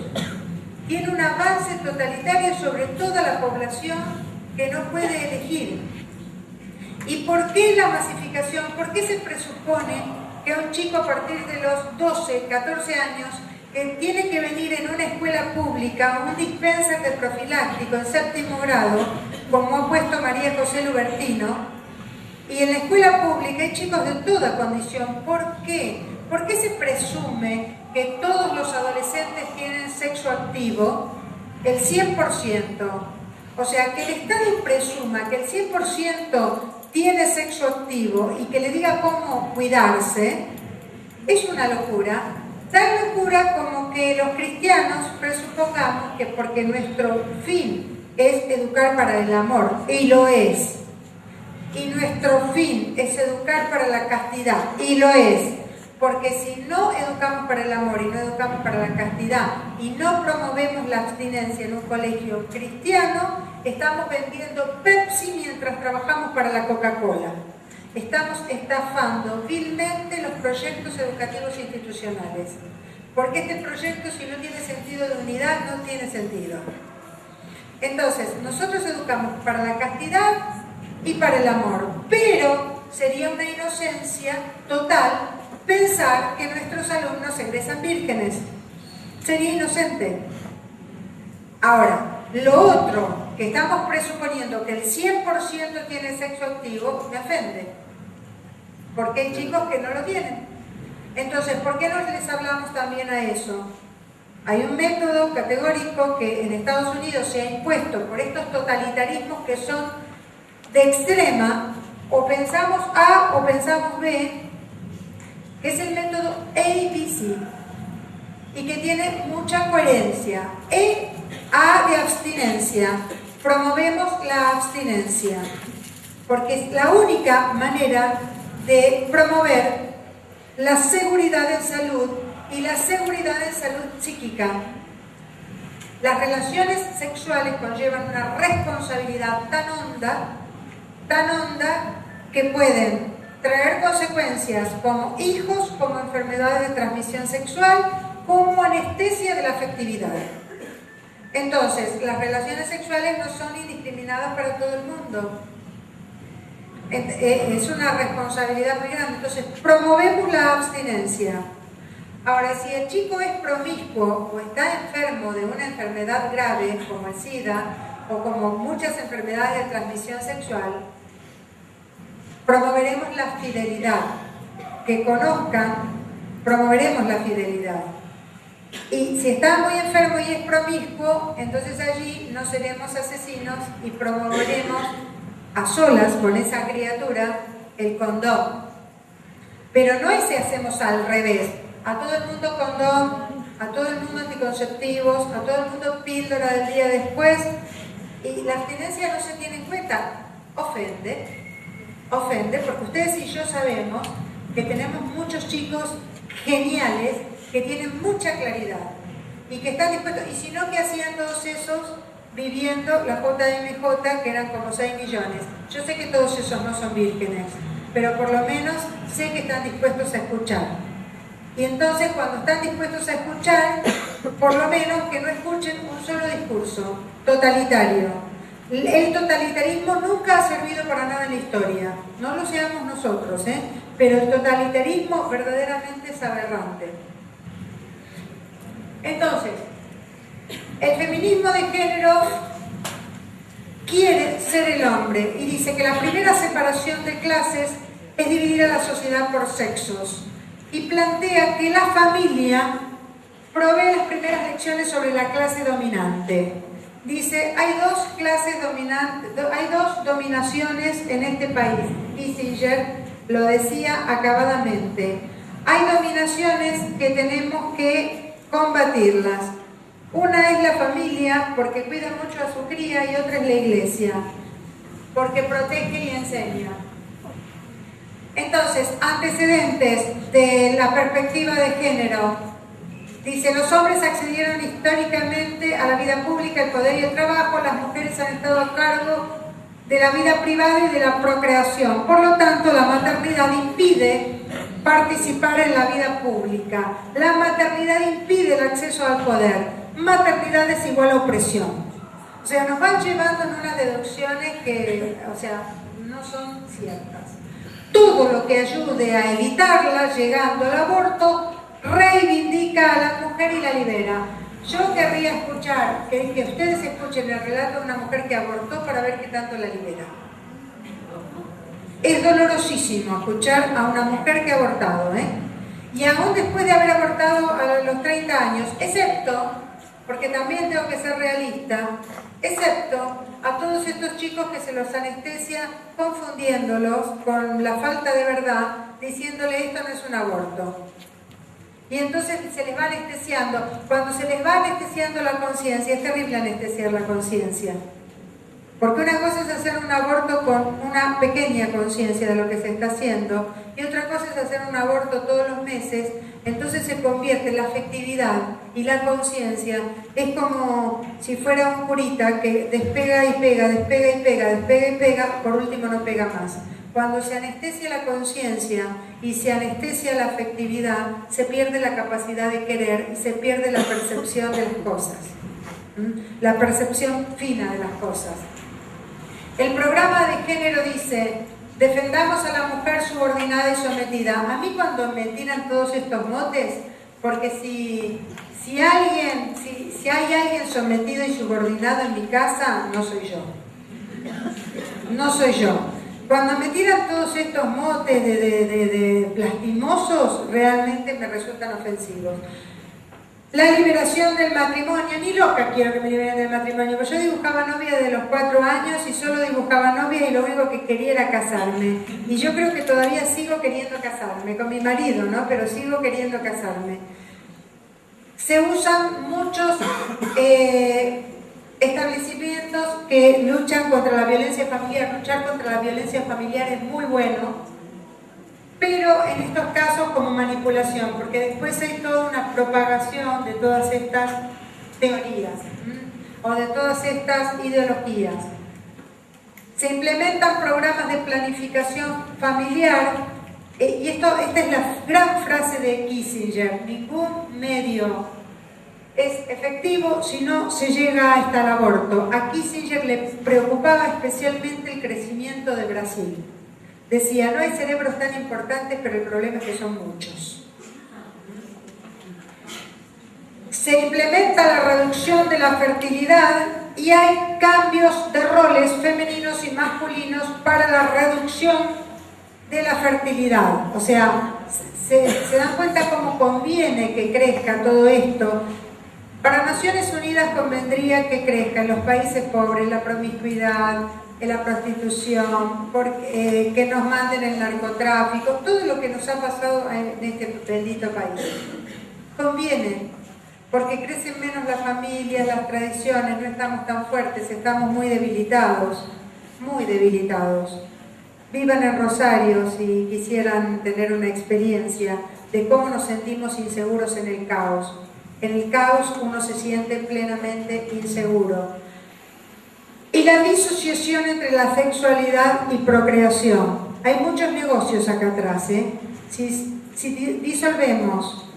tienen un avance totalitario sobre toda la población que no puede elegir. ¿Y por qué la masificación? ¿Por qué se presupone que un chico a partir de los 12, 14 años que tiene que venir en una escuela pública, un dispenser de profiláctico en 7º grado, como ha puesto María José Lubertino, y en la escuela pública hay chicos de toda condición? ¿Por qué? ¿Por qué se presume que todos los adolescentes tienen sexo activo el 100%? O sea, que el Estado presuma que el 100% tiene sexo activo y que le diga cómo cuidarse, es una locura. Tan locura como que los cristianos presupongamos que porque nuestro fin es educar para el amor, y lo es, y nuestro fin es educar para la castidad, y lo es, porque si no educamos para el amor y no educamos para la castidad y no promovemos la abstinencia en un colegio cristiano, estamos vendiendo Pepsi mientras trabajamos para la Coca-Cola. Estamos estafando vilmente los proyectos educativos institucionales. Porque este proyecto, si no tiene sentido de unidad, no tiene sentido. Entonces, nosotros educamos para la castidad y para el amor, pero sería una inocencia total pensar que nuestros alumnos egresan vírgenes. Sería inocente. Ahora, lo otro, que estamos presuponiendo que el 100% tiene sexo activo, me ofende. Porque hay chicos que no lo tienen. Entonces, ¿por qué no les hablamos también a eso? Hay un método categórico que en Estados Unidos se ha impuesto por estos totalitarismos que son de extrema, o pensamos A o pensamos B, que es el método ABC, y que tiene mucha coherencia. A de abstinencia. Promovemos la abstinencia, porque es la única manera de promover la seguridad en salud y la seguridad en salud psíquica. Las relaciones sexuales conllevan una responsabilidad tan honda, que pueden traer consecuencias como hijos, como enfermedades de transmisión sexual, como anestesia de la afectividad. Entonces, las relaciones sexuales no son indiscriminadas para todo el mundo. Es una responsabilidad muy grande. Entonces, promovemos la abstinencia. Ahora, si el chico es promiscuo o está enfermo de una enfermedad grave, como el SIDA, o como muchas enfermedades de transmisión sexual, promoveremos la fidelidad. Que conozcan, promoveremos la fidelidad. Y si está muy enfermo y es promiscuo, entonces allí no seremos asesinos y promoveremos a solas con esa criatura el condón. Pero no es si hacemos al revés. A todo el mundo condón, a todo el mundo anticonceptivos, a todo el mundo píldora del día después, y la abstinencia no se tiene en cuenta. Ofende, porque ustedes y yo sabemos que tenemos muchos chicos geniales que tienen mucha claridad y que están dispuestos, y si no, ¿qué hacían todos esos viviendo la JMJ, que eran como 6 millones? Yo sé que todos esos no son vírgenes, pero por lo menos sé que están dispuestos a escuchar. Y entonces, cuando están dispuestos a escuchar, por lo menos que no escuchen un solo discurso totalitario. El totalitarismo nunca ha servido para nada en la historia, no lo seamos nosotros, pero el totalitarismo verdaderamente es aberrante. Entonces, el feminismo de género quiere ser el hombre y dice que la primera separación de clases es dividir a la sociedad por sexos, y plantea que la familia provee las primeras lecciones sobre la clase dominante. Dice, hay dos dominaciones en este país. Kissinger lo decía acabadamente. Hay dominaciones que tenemos que combatirlas. Una es la familia, porque cuida mucho a su cría, y otra es la iglesia, porque protege y enseña. Entonces, antecedentes de la perspectiva de género. Dice, los hombres accedieron históricamente a la vida pública, el poder y el trabajo, las mujeres han estado a cargo de la vida privada y de la procreación. Por lo tanto, la maternidad impide participar en la vida pública. La maternidad impide el acceso al poder. Maternidad es igual a opresión. O sea, nos van llevando en unas deducciones que, o sea, no son ciertas. Todo lo que ayude a evitarla, llegando al aborto, reivindica a la mujer y la libera. Yo querría escuchar, que ustedes escuchen el relato de una mujer que abortó para ver qué tanto la libera. Es dolorosísimo escuchar a una mujer que ha abortado, y aún después de haber abortado a los 30 años, excepto, porque también tengo que ser realista, excepto a todos estos chicos que se los anestesia confundiéndolos con la falta de verdad, diciéndole esto no es un aborto. Y entonces se les va anestesiando. Cuando se les va anestesiando la conciencia, es terrible anestesiar la conciencia. Porque una cosa es hacer un aborto con una pequeña conciencia de lo que se está haciendo, y otra cosa es hacer un aborto todos los meses. Entonces se convierte en la afectividad y la conciencia. Es como si fuera un curita que despega y pega, despega y pega, despega y pega, por último no pega más. Cuando se anestesia la conciencia y se anestesia la afectividad, se pierde la capacidad de querer y se pierde la percepción de las cosas, la percepción fina de las cosas. El programa de género dice, defendamos a la mujer subordinada y sometida. A mí cuando me tiran todos estos motes, porque si hay alguien sometido y subordinado en mi casa, no soy yo. No soy yo. Cuando me tiran todos estos motes de lastimosos, realmente me resultan ofensivos. La liberación del matrimonio, ni loca quiero que me liberen del matrimonio, porque yo dibujaba novia desde los 4 años y solo dibujaba novia y lo único que quería era casarme. Y yo creo que todavía sigo queriendo casarme, con mi marido, ¿no? Pero sigo queriendo casarme. Se usan muchos establecimientos que luchan contra la violencia familiar. Luchar contra la violencia familiar es muy bueno, pero en estos casos como manipulación, porque después hay toda una propagación de todas estas teorías o de todas estas ideologías. Se implementan programas de planificación familiar, y esta es la gran frase de Kissinger: ningún medio es efectivo si no se llega hasta el aborto. A Kissinger le preocupaba especialmente el crecimiento de Brasil. Decía, no hay cerebros tan importantes, pero el problema es que son muchos. Se implementa la reducción de la fertilidad y hay cambios de roles femeninos y masculinos para la reducción de la fertilidad. O sea, se dan cuenta cómo conviene que crezca todo esto. Para Naciones Unidas convendría que crezca en los países pobres la promiscuidad, la prostitución, que nos manden el narcotráfico, todo lo que nos ha pasado en este bendito país. Conviene, porque crecen menos las familias, las tradiciones, no estamos tan fuertes, estamos muy debilitados, muy debilitados. Vivan en Rosario si quisieran tener una experiencia de cómo nos sentimos inseguros en el caos. En el caos uno se siente plenamente inseguro. Y la disociación entre la sexualidad y procreación. Hay muchos negocios acá atrás, Si disolvemos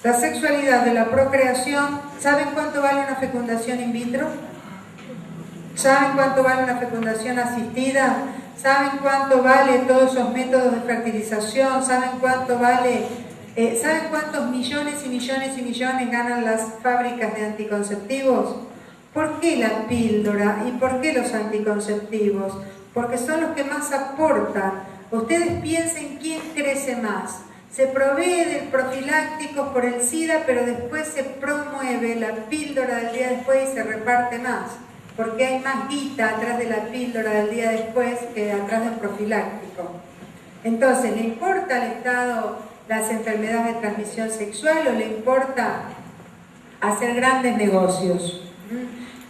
la sexualidad de la procreación, ¿saben cuánto vale una fecundación in vitro? ¿Saben cuánto vale una fecundación asistida? ¿Saben cuánto vale todos esos métodos de fertilización? ¿Saben cuánto vale? ¿Saben cuántos millones y millones y millones ganan las fábricas de anticonceptivos? ¿Por qué la píldora y por qué los anticonceptivos? Porque son los que más aportan. Ustedes piensen quién crece más. Se provee del profiláctico por el SIDA, pero después se promueve la píldora del día después y se reparte más. Porque hay más guita atrás de la píldora del día después que atrás del profiláctico. Entonces, ¿le importa al Estado las enfermedades de transmisión sexual o le importa hacer grandes negocios?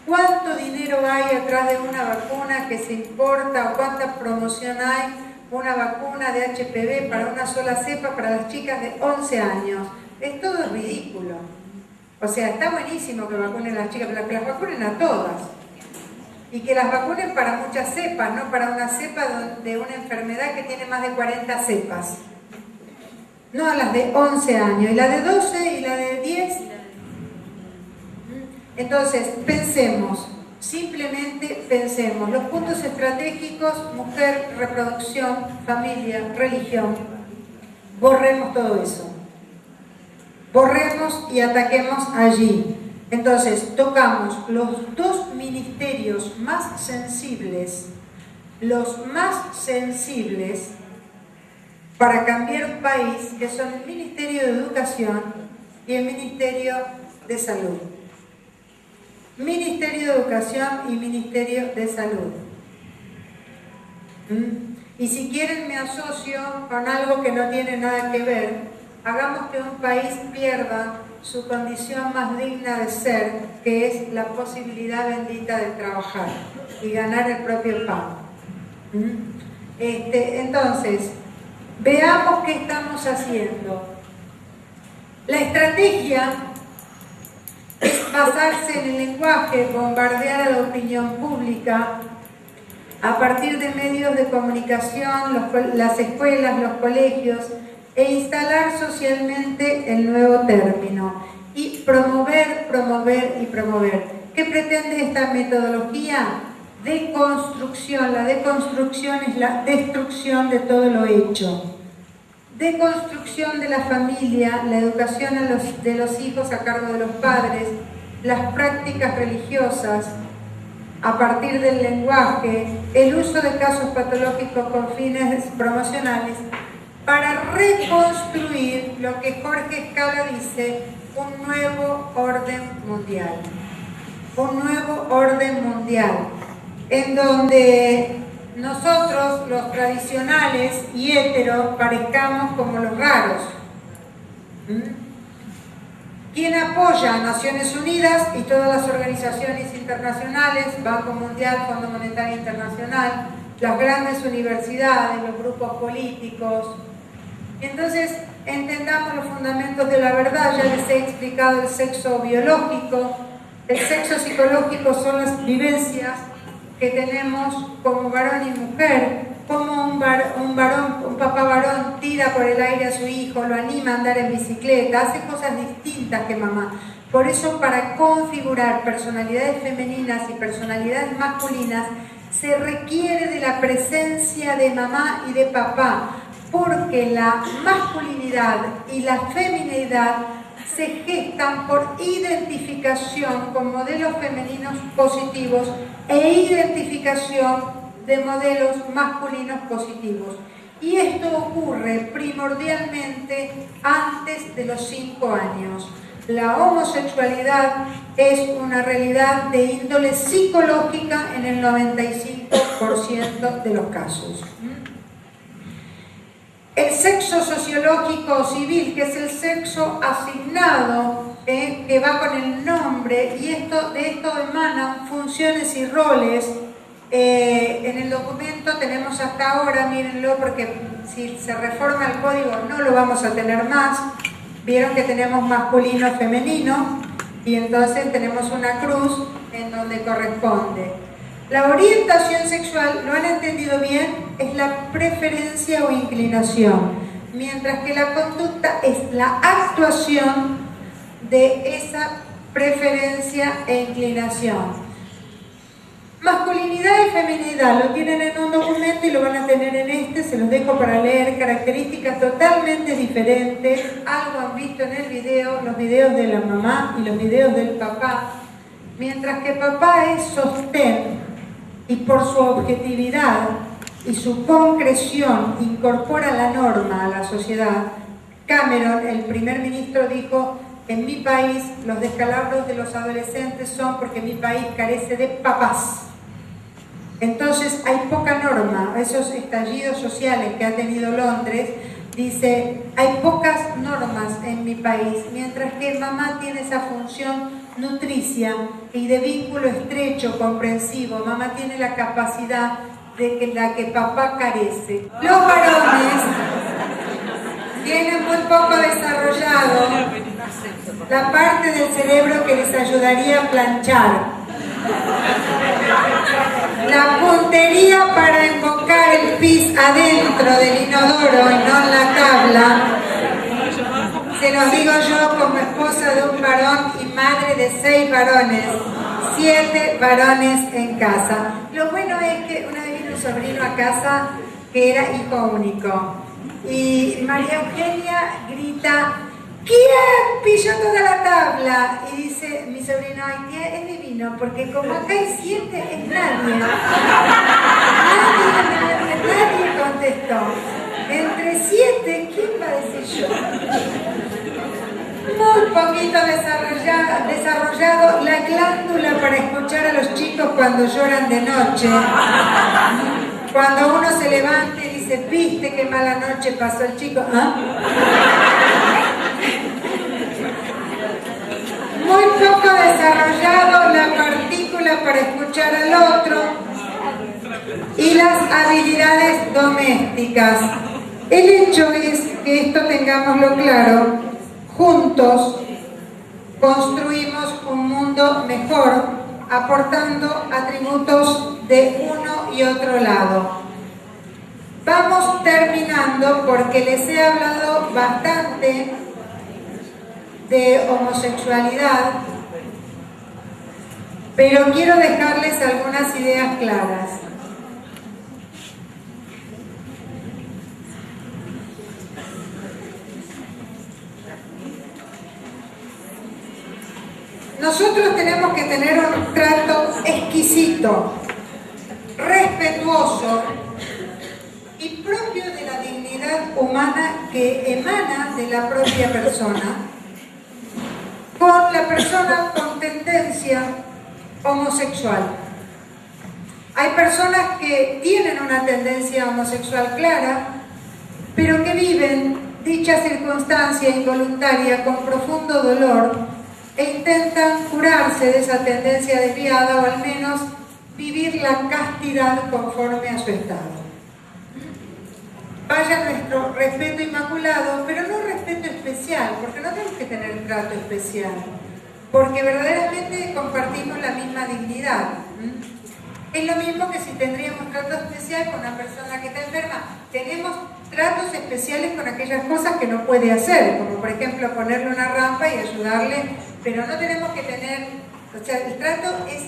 ¿Cuánto dinero hay atrás de una vacuna que se importa o cuánta promoción hay una vacuna de HPV para una sola cepa para las chicas de 11 años. Es todo ridículo. O sea, está buenísimo que vacunen a las chicas, pero que las vacunen a todas. Y que las vacunen para muchas cepas, no para una cepa de una enfermedad que tiene más de 40 cepas. No a las de 11 años, y la de 12 y la de 10. Entonces, pensemos, simplemente pensemos. Los puntos estratégicos: mujer, reproducción, familia, religión. Borremos todo eso. Borremos y ataquemos allí. Entonces, tocamos los dos ministerios más sensibles, los más sensibles para cambiar un país, que son el Ministerio de Educación y el Ministerio de Salud. Ministerio de Educación y Ministerio de Salud. Y si quieren me asocio con algo que no tiene nada que ver. Hagamos que un país pierda su condición más digna de ser, que es la posibilidad bendita de trabajar y ganar el propio pan. Entonces, veamos qué estamos haciendo. La estrategia es basarse en el lenguaje, bombardear a la opinión pública a partir de medios de comunicación, las escuelas, los colegios, e instalar socialmente el nuevo término y promover, promover y promover. ¿Qué pretende esta metodología? Deconstrucción. La deconstrucción es la destrucción de todo lo hecho. Deconstrucción de la familia, la educación de los hijos a cargo de los padres, las prácticas religiosas a partir del lenguaje, el uso de casos patológicos con fines promocionales, para reconstruir lo que Jorge Escala dice, un nuevo orden mundial. Un nuevo orden mundial, en donde nosotros, los tradicionales y heteros, parezcamos como los raros. ¿Quién apoya a Naciones Unidas y todas las organizaciones internacionales, Banco Mundial, Fondo Monetario Internacional, las grandes universidades, los grupos políticos? Entonces, entendamos los fundamentos de la verdad. Ya les he explicado el sexo biológico. El sexo psicológico son las vivencias que tenemos como varón y mujer, como un papá varón tira por el aire a su hijo, lo anima a andar en bicicleta, hace cosas distintas que mamá. Por eso, para configurar personalidades femeninas y personalidades masculinas, se requiere de la presencia de mamá y de papá, porque la masculinidad y la feminidad se gestan por identificación con modelos femeninos positivos e identificación de modelos masculinos positivos. Y esto ocurre primordialmente antes de los 5 años. La homosexualidad es una realidad de índole psicológica en el 95% de los casos. El sexo sociológico o civil, que es el sexo asignado, que va con el nombre, y de esto emanan funciones y roles. En el documento tenemos hasta ahora, mírenlo, porque si se reforma el código no lo vamos a tener más. Vieron que tenemos masculino, femenino, y entonces tenemos una cruz en donde corresponde. La orientación sexual, ¿lo han entendido bien? Es la preferencia o inclinación, mientras que la conducta es la actuación de esa preferencia e inclinación. Masculinidad y feminidad lo tienen en un documento y lo van a tener en este, se los dejo para leer. Características totalmente diferentes. Algo han visto en el video, los videos de la mamá y los videos del papá. Mientras que papá es sostén y por su objetividad y su concreción incorpora la norma a la sociedad. Cameron, el primer ministro, dijo: en mi país los descalabros de los adolescentes son porque mi país carece de papás. Entonces hay poca norma. Esos estallidos sociales que ha tenido Londres, dice, hay pocas normas en mi país, mientras que mamá tiene esa función nutricia y de vínculo estrecho, comprensivo. Mamá tiene la capacidad la que papá carece. Los varones tienen muy poco desarrollado la parte del cerebro que les ayudaría a planchar. La puntería para embocar el pis adentro del inodoro y no en la tabla, se los digo yo como esposa de un varón y madre de 6 varones, 7 varones en casa. Lo bueno es que una vez vino un sobrino a casa que era hijo único y María Eugenia grita: ¿quién pilló toda la tabla? Y dice mi sobrino: ay tía, es divino, porque como acá hay 7 es nadie. Nadie contestó. Entre 7, ¿quién va a decir yo? Muy poquito desarrollado la glándula para escuchar a los chicos cuando lloran de noche. Cuando uno se levanta y dice: ¿viste qué mala noche pasó el chico? ¿Ah? Muy poco desarrollado la partícula para escuchar al otro y las habilidades domésticas. El hecho es que esto tengámoslo claro, juntos construimos un mundo mejor, aportando atributos de uno y otro lado. Vamos terminando porque les he hablado bastante de homosexualidad, pero quiero dejarles algunas ideas claras. Nosotros tenemos que tener un trato exquisito, respetuoso y propio de la dignidad humana que emana de la propia persona, con la persona con tendencia homosexual. Hay personas que tienen una tendencia homosexual clara, pero que viven dicha circunstancia involuntaria con profundo dolor e intentan curarse de esa tendencia desviada o al menos vivir la castidad conforme a su estado. Vaya nuestro respeto inmaculado, pero no respeto especial, porque no tenemos que tener trato especial, porque verdaderamente compartimos la misma dignidad. Es lo mismo que si tendríamos trato especial con una persona que está enferma. Tenemos tratos especiales con aquellas cosas que no puede hacer, como por ejemplo ponerle una rampa y ayudarle, pero no tenemos que tener, o sea, el trato es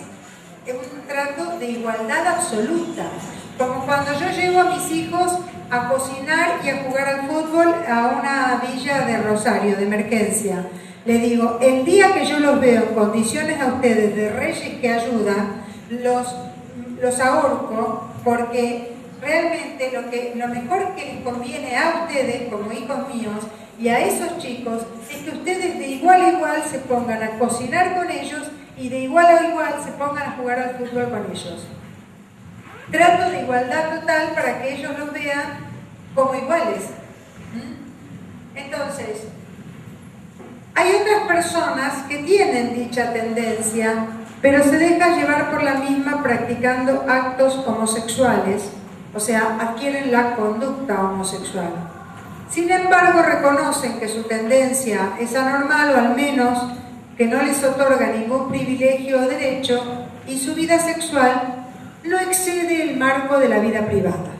un trato de igualdad absoluta, como cuando yo llevo a mis hijos a cocinar y a jugar al fútbol a una villa de Rosario, de emergencia. Le digo, el día que yo los veo en condiciones a ustedes de reyes que ayudan, los ahorco, porque realmente lo mejor que les conviene a ustedes como hijos míos y a esos chicos es que ustedes de igual a igual se pongan a cocinar con ellos y de igual a igual se pongan a jugar al fútbol con ellos. Trato de igualdad total para que ellos los vean como iguales. Entonces, hay otras personas que tienen dicha tendencia, pero se dejan llevar por la misma practicando actos homosexuales, o sea, adquieren la conducta homosexual. Sin embargo, reconocen que su tendencia es anormal o al menos que no les otorga ningún privilegio o derecho y su vida sexual no excede el marco de la vida privada.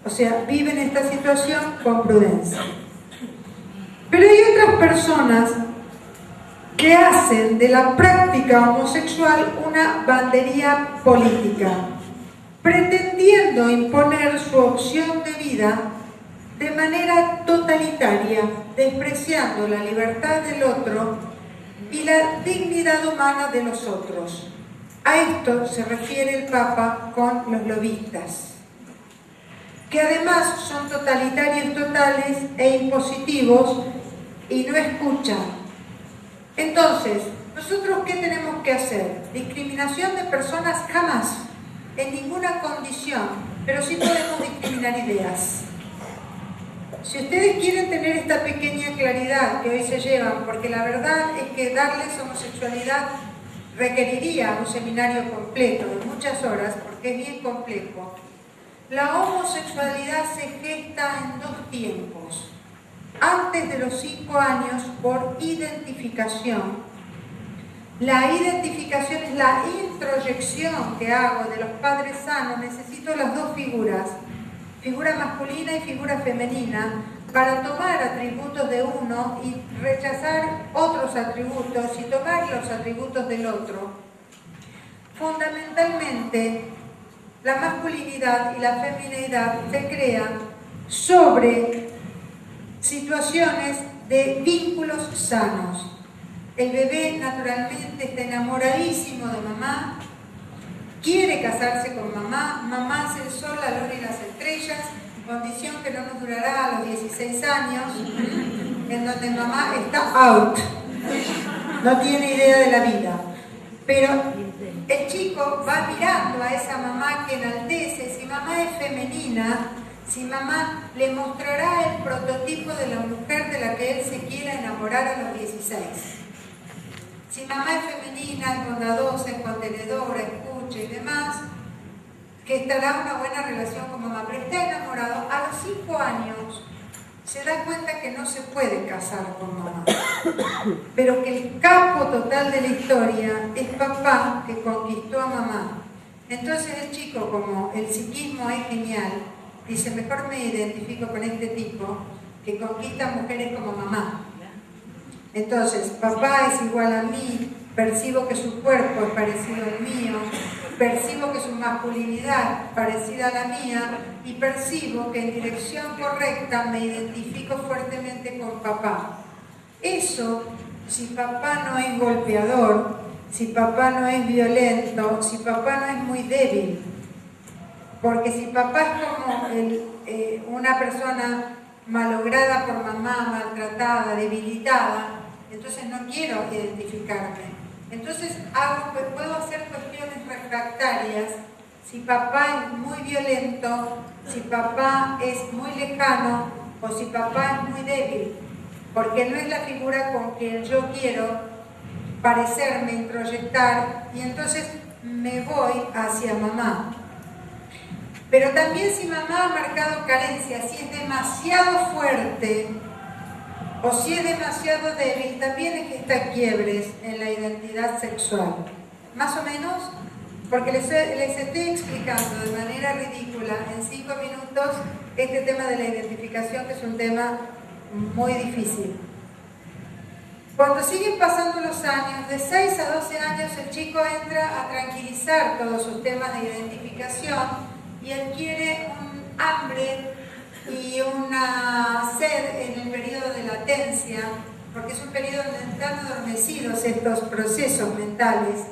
O sea, viven esta situación con prudencia. Pero hay otras personas que hacen de la práctica homosexual una bandería política, pretendiendo imponer su opción de vida de manera totalitaria, despreciando la libertad del otro y la dignidad humana de los otros. A esto se refiere el Papa con los lobistas, que además son totalitarios totales e impositivos y no escuchan. Entonces, ¿nosotros qué tenemos que hacer? Discriminación de personas jamás, en ninguna condición, pero sí podemos discriminar ideas. Si ustedes quieren tener esta pequeña claridad que hoy se llevan, porque la verdad es que darles homosexualidad requeriría un seminario completo de muchas horas, porque es bien complejo. La homosexualidad se gesta en dos tiempos. Antes de los 5 años, por identificación. La identificación es la introyección que hago de los padres sanos. Necesito las dos figuras, figura masculina y figura femenina, para tomar atributos de uno y rechazar otros atributos y tomar los atributos del otro. Fundamentalmente, la masculinidad y la feminidad se crean sobre situaciones de vínculos sanos. El bebé naturalmente está enamoradísimo de mamá, quiere casarse con mamá, mamá hace el sol, la luna y las estrellas, condición que no nos durará a los 16 años, en donde mamá está out, no tiene idea de la vida. Pero el chico va mirando a esa mamá que enaltece. Si mamá es femenina, si mamá le mostrará el prototipo de la mujer de la que él se quiera enamorar a los 16. Si mamá es femenina, es bondadosa, es contenedora, escucha y demás, que estará una buena relación con mamá, pero está enamorado, a los 5 años se da cuenta que no se puede casar con mamá, pero que el capo total de la historia es papá que conquistó a mamá. Entonces el chico, como el psiquismo es genial, dice, mejor me identifico con este tipo que conquista mujeres como mamá. Entonces, papá es igual a mí, percibo que su cuerpo es parecido al mío, percibo que su masculinidad es parecida a la mía y percibo que en dirección correcta me identifico fuertemente con papá. Eso, si papá no es golpeador, si papá no es violento, si papá no es muy débil, porque si papá es como una persona malograda por mamá, maltratada, debilitada, entonces no quiero identificarme. Entonces puedo hacer cuestiones refractarias si papá es muy violento, si papá es muy lejano o si papá es muy débil, porque no es la figura con quien yo quiero parecerme, introyectar, y entonces me voy hacia mamá. Pero también si mamá ha marcado carencia, si es demasiado fuerte o si es demasiado débil, también existen quiebres en la identidad sexual. Más o menos, porque les estoy explicando de manera ridícula en 5 minutos este tema de la identificación, que es un tema muy difícil. Cuando siguen pasando los años, de 6 a 12 años, el chico entra a tranquilizar todos sus temas de identificación y adquiere un hambre y una sed en el periodo de latencia, porque es un periodo donde están adormecidos estos procesos mentales.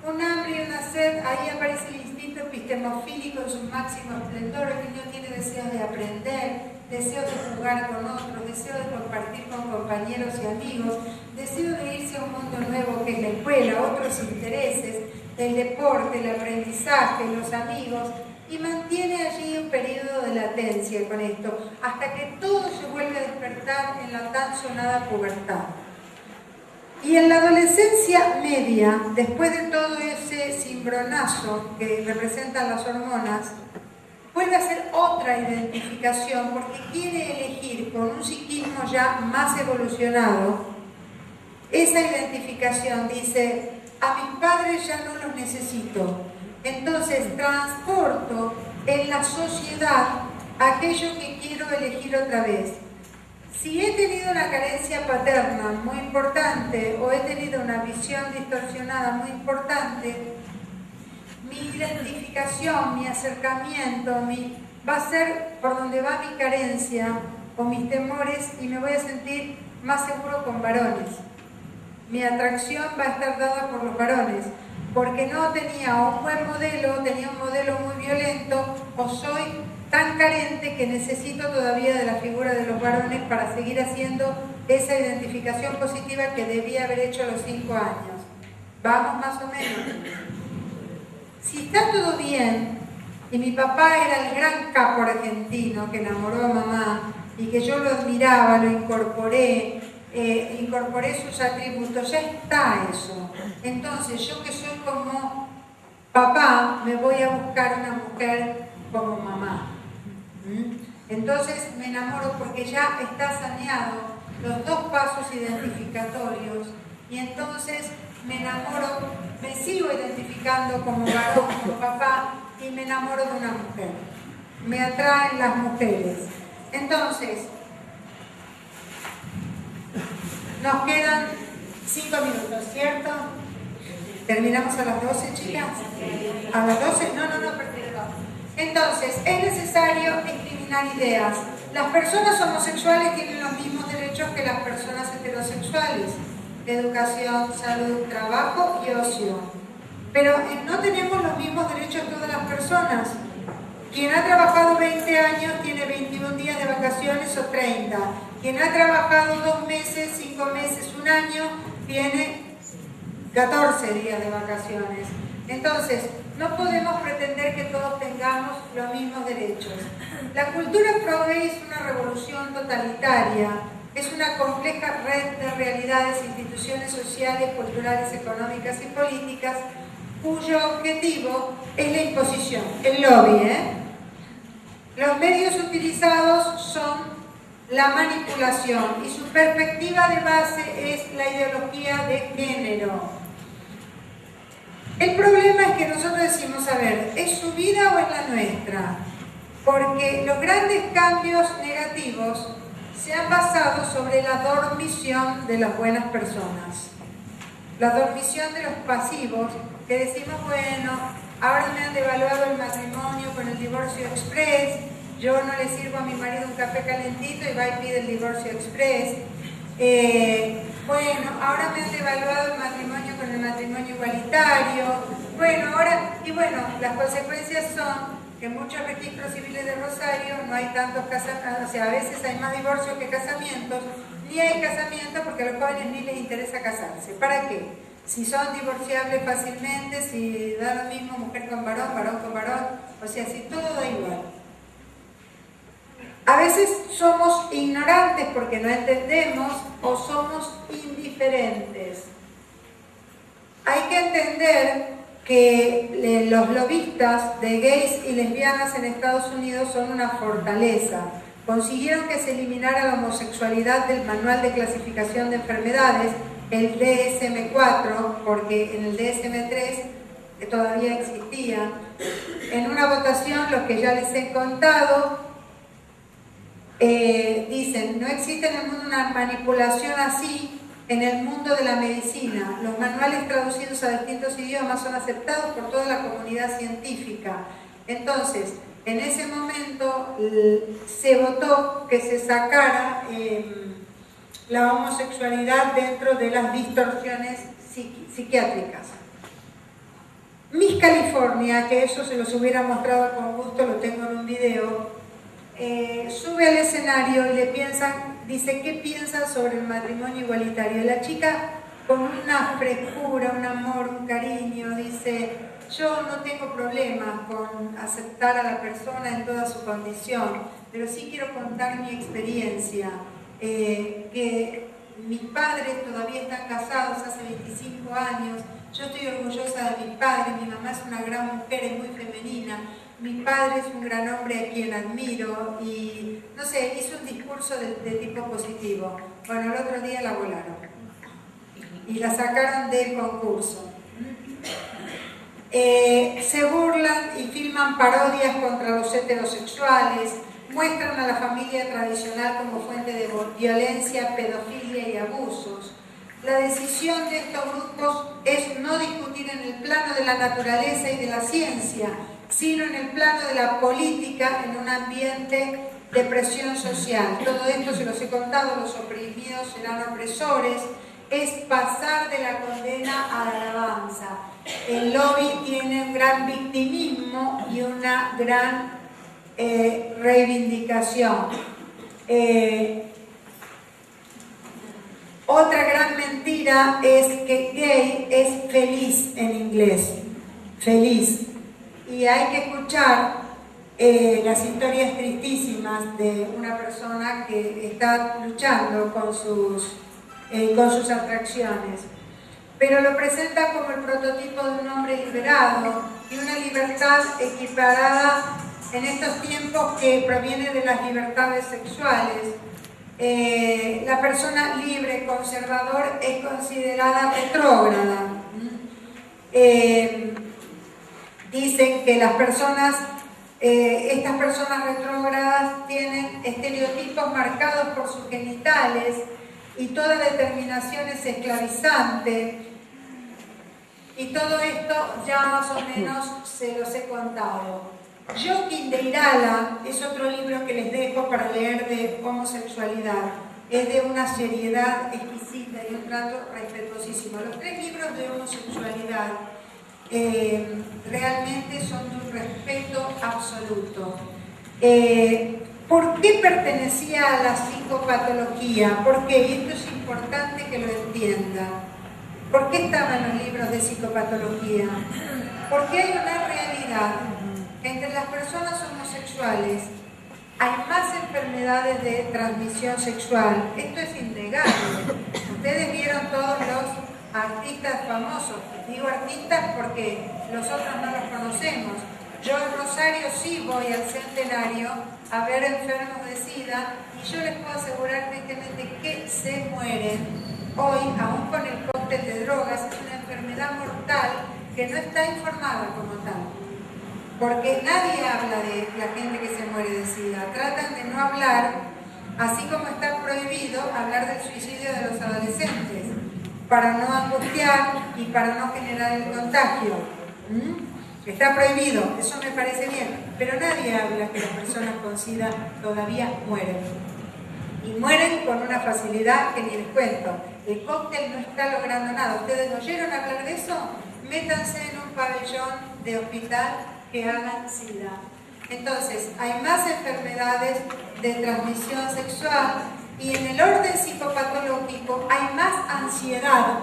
Un hambre y una sed, ahí aparece el instinto epistemofílico en su máximo esplendor. El niño tiene deseos de aprender, deseos de jugar con otros, deseos de compartir con compañeros y amigos, deseos de irse a un mundo nuevo que es la escuela, otros intereses, el deporte, el aprendizaje, los amigos, y mantiene allí un periodo de latencia con esto, hasta que todo se vuelve a despertar en la tan sonada pubertad. Y en la adolescencia media, después de todo ese cimbronazo que representan las hormonas, vuelve a hacer otra identificación porque quiere elegir con un psiquismo ya más evolucionado. Esa identificación dice, a mis padres ya no los necesito, entonces transporto en la sociedad aquello que quiero elegir otra vez. Si he tenido una carencia paterna muy importante o he tenido una visión distorsionada muy importante, mi identificación, mi acercamiento, va a ser por donde va mi carencia o mis temores, y me voy a sentir más seguro con varones. Mi atracción va a estar dada por los varones, porque no tenía un buen modelo, tenía un modelo muy violento, o soy tan carente que necesito todavía de la figura de los varones para seguir haciendo esa identificación positiva que debía haber hecho a los 5 años. Vamos más o menos. Si está todo bien, y mi papá era el gran capo argentino que enamoró a mamá y que yo lo admiraba, lo incorporé sus atributos, ya está eso. Entonces yo, que soy como papá, me voy a buscar una mujer como mamá. Entonces me enamoro porque ya está saneado los dos pasos identificatorios y entonces me enamoro, me sigo identificando como varón, como papá y me enamoro de una mujer. Me atraen las mujeres. Entonces, nos quedan 5 minutos, ¿cierto? ¿Terminamos a las 12, chicas? ¿A las 12? No, perfecto. Entonces, es necesario discriminar ideas. Las personas homosexuales tienen los mismos derechos que las personas heterosexuales. Educación, salud, trabajo y ocio. Pero no tenemos los mismos derechos todas las personas. Quien ha trabajado 20 años tiene 21 días de vacaciones o 30. Quien ha trabajado 2 meses, 5 meses, 1 año, tiene 14 días de vacaciones. Entonces, no podemos pretender que todos tengamos los mismos derechos. La cultura pro-gay es una revolución totalitaria, es una compleja red de realidades, instituciones sociales, culturales, económicas y políticas, cuyo objetivo es la imposición, el lobby. Los medios utilizados son la manipulación y su perspectiva de base es la ideología de género. El problema es que nosotros decimos, a ver, ¿es su vida o es la nuestra? Porque los grandes cambios negativos se han basado sobre la dormición de las buenas personas. La dormición de los pasivos, que decimos, bueno, ahora me han devaluado el matrimonio con el divorcio express, yo no le sirvo a mi marido un café calentito y va y pide el divorcio express. Bueno, ahora me han devaluado el matrimonio con el matrimonio igualitario. Bueno, las consecuencias son que en muchos registros civiles de Rosario no hay tantos casamientos, o sea, a veces hay más divorcios que casamientos, ni hay casamientos porque a los jóvenes ni les interesa casarse. ¿Para qué? Si son divorciables fácilmente, si da lo mismo mujer con varón, varón con varón, o sea, si todo da igual. A veces somos ignorantes porque no entendemos o somos indiferentes. Hay que entender que los lobistas de gays y lesbianas en Estados Unidos son una fortaleza. Consiguieron que se eliminara la homosexualidad del Manual de Clasificación de Enfermedades, el DSM-4, porque en el DSM-3 todavía existía. En una votación, los que ya les he contado, dicen, no existe en el mundo una manipulación así en el mundo de la medicina. Los manuales traducidos a distintos idiomas son aceptados por toda la comunidad científica. Entonces, en ese momento se votó que se sacara la homosexualidad dentro de las distorsiones psiquiátricas. Miss California, que eso se los hubiera mostrado con gusto, lo tengo en un video, sube al escenario y dice, ¿qué piensan sobre el matrimonio igualitario? La chica, con una frescura, un amor, un cariño, dice, yo no tengo problemas con aceptar a la persona en toda su condición, pero sí quiero contar mi experiencia, que mis padres todavía están casados hace 25 años, yo estoy orgullosa de mis padres, mi mamá es una gran mujer, es muy femenina, mi padre es un gran hombre a quien admiro y, no sé, hizo un discurso de tipo positivo. Bueno, el otro día la volaron y la sacaron del concurso. Se burlan y filman parodias contra los heterosexuales, muestran a la familia tradicional como fuente de violencia, pedofilia y abusos. La decisión de estos grupos es no discutir en el plano de la naturaleza y de la ciencia, sino en el plano de la política en un ambiente de presión social. Todo esto se los he contado, los oprimidos serán opresores, es pasar de la condena a la alabanza. El lobby tiene un gran victimismo y una gran reivindicación. Otra gran mentira es que gay es feliz en inglés, feliz. Y hay que escuchar las historias tristísimas de una persona que está luchando con sus atracciones. Pero lo presenta como el prototipo de un hombre liberado y una libertad equiparada en estos tiempos que proviene de las libertades sexuales. La persona libre, conservador, es considerada retrógrada. Dicen que las personas, estas personas retrógradas tienen estereotipos marcados por sus genitales y toda determinación es esclavizante. Y todo esto ya más o menos se los he contado. Joaquín de Irala es otro libro que les dejo para leer de homosexualidad. Es de una seriedad exquisita y un trato respetuosísimo. Los 3 libros de homosexualidad realmente son de un respeto absoluto. ¿Por qué pertenecía a la psicopatología? ¿Por qué? Y esto es importante que lo entiendan. ¿Por qué estaban los libros de psicopatología? Porque hay una realidad que entre las personas homosexuales hay más enfermedades de transmisión sexual. Esto es innegable. Ustedes vieron todos los artistas famosos. Digo artistas porque los otros no los conocemos. Yo en Rosario sí voy al Centenario a ver enfermos de SIDA y yo les puedo asegurar tristemente que se mueren. Hoy, aún con el cóctel de drogas, es una enfermedad mortal que no está informada como tal. Porque nadie habla de la gente que se muere de SIDA. Tratan de no hablar, así como está prohibido hablar del suicidio de los adolescentes, para no angustiar y para no generar el contagio. Está prohibido, eso me parece bien, pero nadie habla que las personas con SIDA todavía mueren. Y mueren con una facilidad que ni les cuento. El cóctel no está logrando nada. ¿Ustedes oyeron hablar de eso? Métanse en un pabellón de hospital que hagan SIDA. Entonces, hay más enfermedades de transmisión sexual y en el orden psicopatológico hay más ansiedad,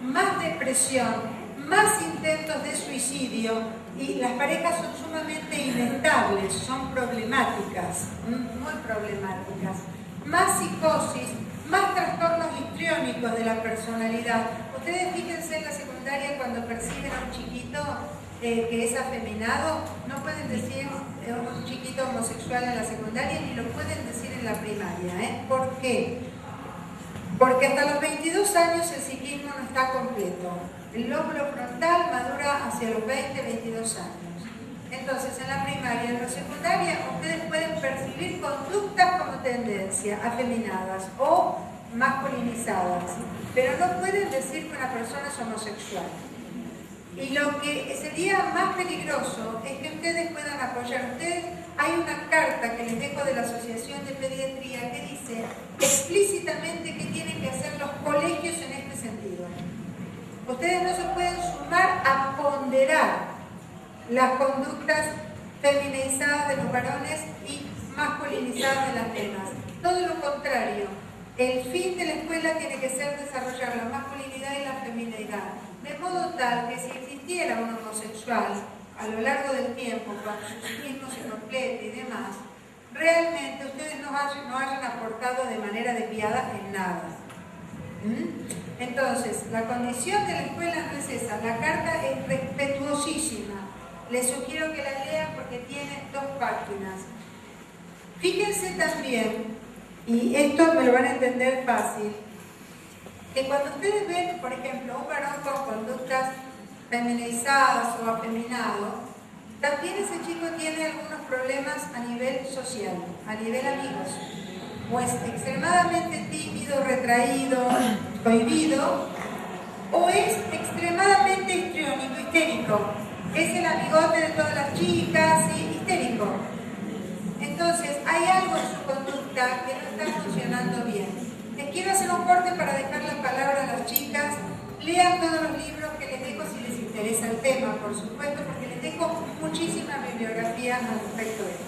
más depresión, más intentos de suicidio y las parejas son sumamente inestables, son problemáticas, muy problemáticas. Más psicosis, más trastornos histriónicos de la personalidad. Ustedes fíjense en la secundaria cuando perciben a un chiquito que es afeminado, no pueden decir un chiquito homosexual en la secundaria ni lo pueden decir en la primaria. ¿Por qué? Porque hasta los 22 años el psiquismo no está completo. El lóbulo frontal madura hacia los 20, 22 años. Entonces, en la primaria y en la secundaria, ustedes pueden percibir conductas como tendencia, afeminadas o masculinizadas, pero no pueden decir que una persona es homosexual. Y lo que sería más peligroso es que ustedes puedan apoyar. Ustedes, hay una carta que les dejo de la Asociación de Pediatría que dice explícitamente qué tienen que hacer los colegios en este sentido. Ustedes no se pueden sumar a ponderar las conductas feminizadas de los varones y masculinizadas de las nenas. Todo lo contrario, el fin de la escuela tiene que ser desarrollar la masculinidad y la feminidad, de modo tal que si existiera un homosexual a lo largo del tiempo, cuando su psiquismo se complete y demás, realmente ustedes no hayan aportado de manera desviada en nada. Entonces, la condición de la escuela no es esa, la carta es respetuosísima. Les sugiero que la lean porque tiene 2 páginas. Fíjense también, y esto me lo van a entender fácil, que cuando ustedes ven, por ejemplo, un varón con conductas feminizadas o afeminado, también ese chico tiene algunos problemas a nivel social, a nivel amigos. O es extremadamente tímido, retraído, cohibido, o es extremadamente histriónico, histérico. Es el amigote de todas las chicas y histérico. Entonces, hay algo en su conducta que no está funcionando bien. Les quiero hacer un corte para dejar la palabra a las chicas. Lean todos los libros que les dejo si les interesa el tema, por supuesto, porque les dejo muchísima bibliografía al respecto de esto.